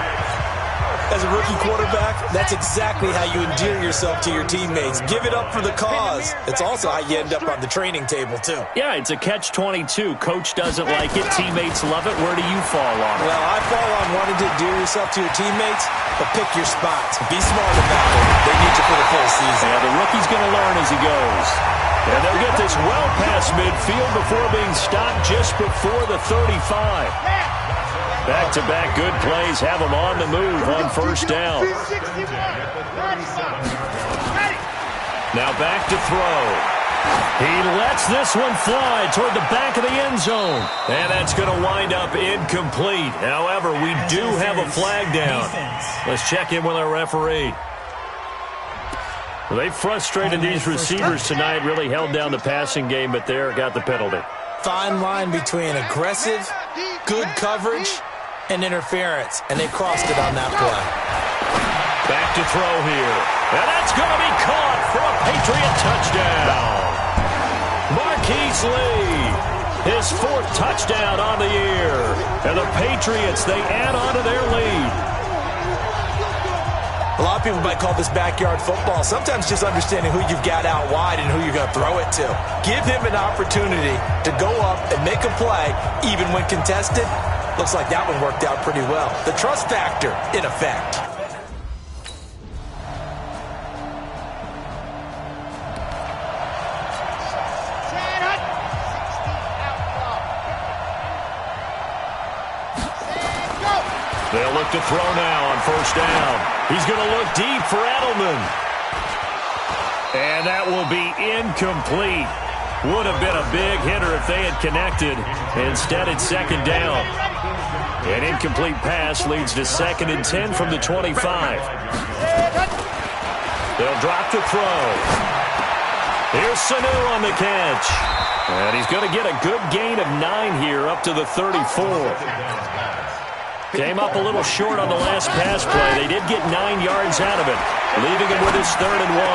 Speaker 6: As a rookie quarterback, that's exactly how you endear yourself to your teammates. Give it up for the cause. It's also how you end up on the training table, too.
Speaker 5: Yeah, it's a catch-22. Coach doesn't like it. Teammates love it. Where do you fall on it?
Speaker 6: Well, I fall on wanting to endear yourself to your teammates, but pick your spots. Be smart about it. They need you for the full season.
Speaker 5: Yeah, the rookie's going to learn as he goes. And they'll get this well past midfield before being stopped just before the 35. Back-to-back good plays have them on the move on 1st down. Now back to throw. He lets this one fly toward the back of the end zone. And that's going to wind up incomplete. However, we do have a flag down. Let's check in with our referee. Well, they frustrated these receivers tonight, really held down the passing game, but there got the penalty.
Speaker 6: Fine line between aggressive, good coverage, and interference, and they crossed it on that play.
Speaker 5: Back to throw here, and that's going to be caught for a Patriot touchdown. Marquise Lee, his 4th touchdown on the year, and the Patriots, they add on to their lead.
Speaker 6: A lot of people might call this backyard football. Sometimes just understanding who you've got out wide and who you're going to throw it to. Give him an opportunity to go up and make a play, even when contested. Looks like that one worked out pretty well. The trust factor in effect.
Speaker 5: They'll look to throw now on 1st down. He's going to look deep for Edelman. And that will be incomplete. Would have been a big hitter if they had connected. Instead, it's 2nd down. An incomplete pass leads to 2nd and 10 from the 25. They'll drop to throw. Here's Sanu on the catch. And he's going to get a good gain of 9 here up to the 34. Came up a little short on the last pass play. They did get 9 yards out of it, leaving him with his 3rd and 1.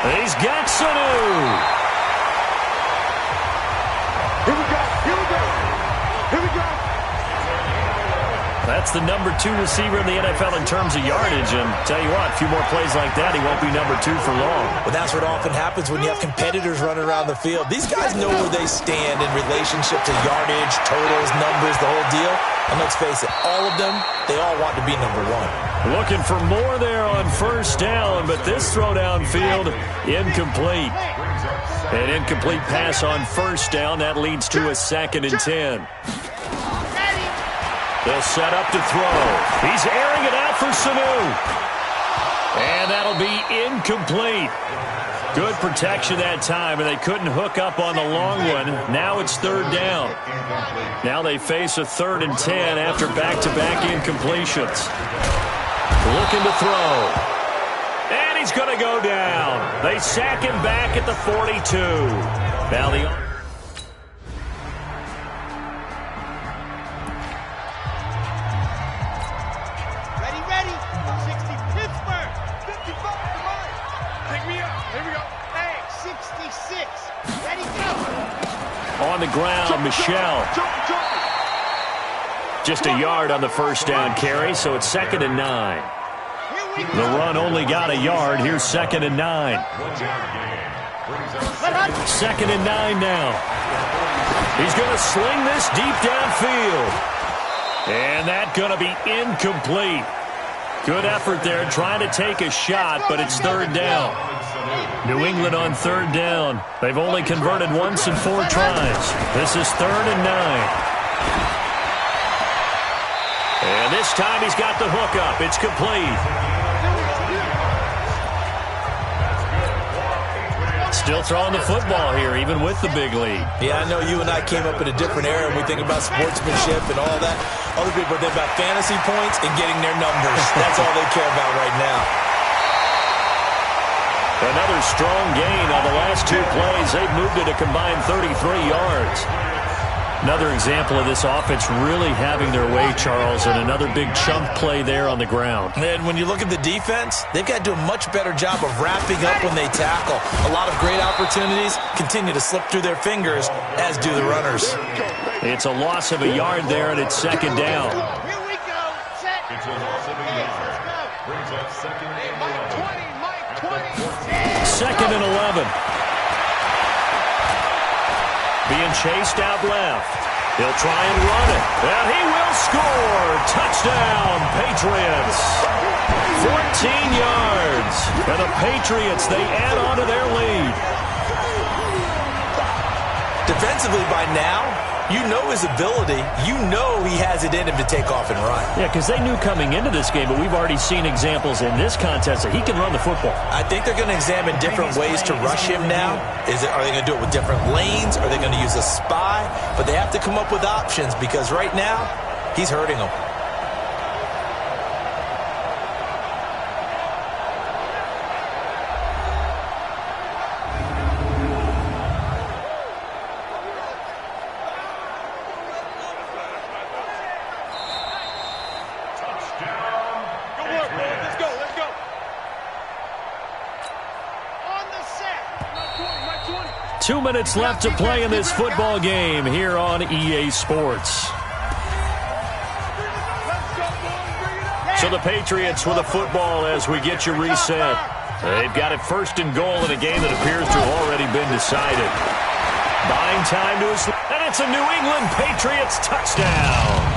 Speaker 5: And he's got Sanu.
Speaker 8: Here we go. Here we go. Here we go.
Speaker 5: That's the number 2 receiver in the NFL in terms of yardage. And tell you what, a few more plays like that, he won't be number 2 for long.
Speaker 6: Well, that's what often happens when you have competitors running around the field. These guys know where they stand in relationship to yardage, totals, numbers, the whole deal. And let's face it, all of them, they all want to be number 1.
Speaker 5: Looking for more there on 1st down, but this throw downfield, incomplete. An incomplete pass on 1st down. That leads to a 2nd and 10. They'll set up to throw. He's airing it out for Sanu. And that'll be incomplete. Good protection that time, and they couldn't hook up on the long one. Now it's third down. Now they face a 3rd and 10 after back-to-back incompletions. Looking to throw. And he's going to go down. They sack him back at the 42. Now the... On the ground, Michelle. Just a yard on the first down carry, so it's 2nd and 9. The run only got a yard. Here's 2nd and 9. 2nd and 9 now. He's going to sling this deep downfield. And that's going to be incomplete. Good effort there trying to take a shot, but it's 3rd down. New England on 3rd down. They've only converted once in 4 tries. This is 3rd and 9. And this time he's got the hook up. It's complete. Still throwing the football here, even with the big lead.
Speaker 6: Yeah, I know you and I came up in a different era, and we think about sportsmanship and all that. Other people think about fantasy points and getting their numbers. That's all they care about right now.
Speaker 5: Another strong gain on the last 2 plays. They've moved it a combined 33 yards. Another example of this offense really having their way, Charles, and another big chunk play there on the ground.
Speaker 6: And when you look at the defense, they've got to do a much better job of wrapping up when they tackle. A lot of great opportunities continue to slip through their fingers, as do the runners.
Speaker 5: It's a loss of a yard there, and it's 2nd down.
Speaker 3: Here we go. Set.
Speaker 7: It's a loss of a yard. Brings up 2nd and 11.
Speaker 3: Mike 20.
Speaker 5: 2nd and 11. Being chased out left. He'll try and run it. And he will score. Touchdown, Patriots. 14 yards. And the Patriots, they add on to their lead.
Speaker 6: Defensively by now, you know his ability. You know he has it in him to take off and run.
Speaker 5: Yeah, because they knew coming into this game, but we've already seen examples in this contest that he can run the football.
Speaker 6: I think they're going to examine different ways to rush him now. Are they going to do it with different lanes? Are they going to use a spy? But they have to come up with options because right now, he's hurting them.
Speaker 3: Good work, boys. Let's go. Let's go. On the set. Mike 20.
Speaker 5: 2 minutes left to play in this football game here on EA Sports. So the Patriots with a football as we get you reset. They've got it 1st and goal in a game that appears to have already been decided. Buying time to his... And it's a New England Patriots touchdown.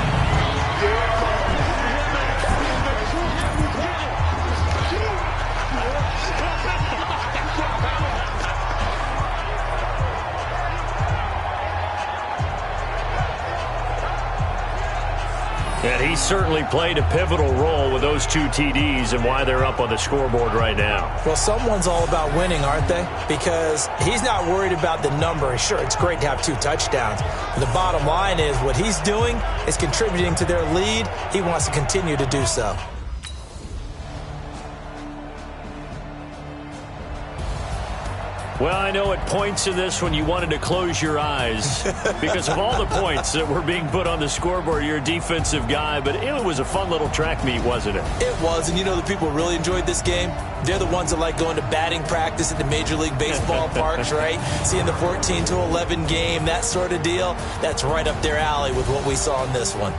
Speaker 5: And he certainly played a pivotal role with those 2 TDs and why they're up on the scoreboard right now.
Speaker 6: Well, someone's all about winning, aren't they? Because he's not worried about the number. Sure, it's great to have 2 touchdowns. But the bottom line is what he's doing is contributing to their lead. He wants to continue to do so.
Speaker 5: Well, I know at points in this when you wanted to close your eyes because of all the points that were being put on the scoreboard. You're a defensive guy, but it was a fun little track meet, wasn't it?
Speaker 6: It was, and you know the people who really enjoyed this game? They're the ones that like going to batting practice at the Major League Baseball parks, right? Seeing the 14-11 game, that sort of deal. That's right up their alley with what we saw in this one.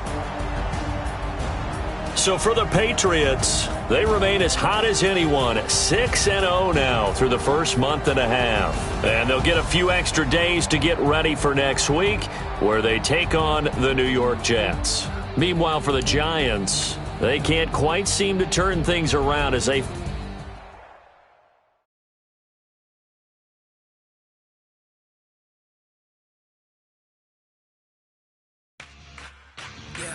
Speaker 5: So for the Patriots, they remain as hot as anyone, 6-0 now through the first month and a half. And they'll get a few extra days to get ready for next week, where they take on the New York Jets. Meanwhile, for the Giants, they can't quite seem to turn things around as they...
Speaker 1: Yeah.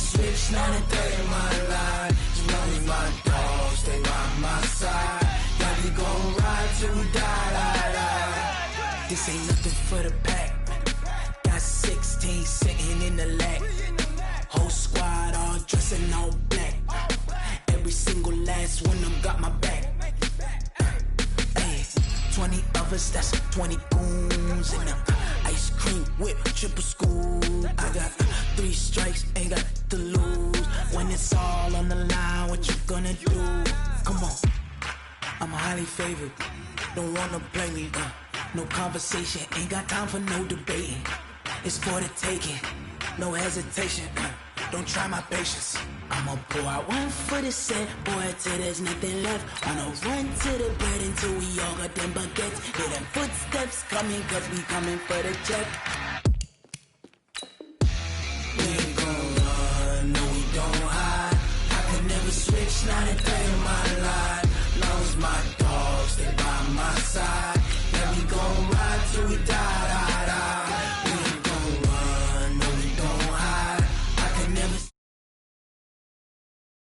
Speaker 1: switch, not a day in my life. As long as my dogs stay by my side. Yeah, we gon' ride till we die. This ain't nothing for the pack. Got 16 sitting in the lag. Whole squad all dressed in all black. Every single last one of them got my back. Hey, 20 of us, that's 20 goons in them. Ice cream whip, triple scoop. I got 3 strikes, ain't got to lose. When it's all on the line, what you gonna do? Come on, I'm highly favored. Don't wanna play me, no conversation, ain't got time for no debating. It's for the taking, no hesitation, don't try my patience. I'ma pour out one for the set, boy, till there's nothing left. Wanna run to the bed until we all got them baguettes. Hear them footsteps coming, cause we coming for the check. We ain't gon' run, no we don't hide. I could never switch, not a day in my life. Long as my dogs stay by my side. Yeah, we gon' ride till we die.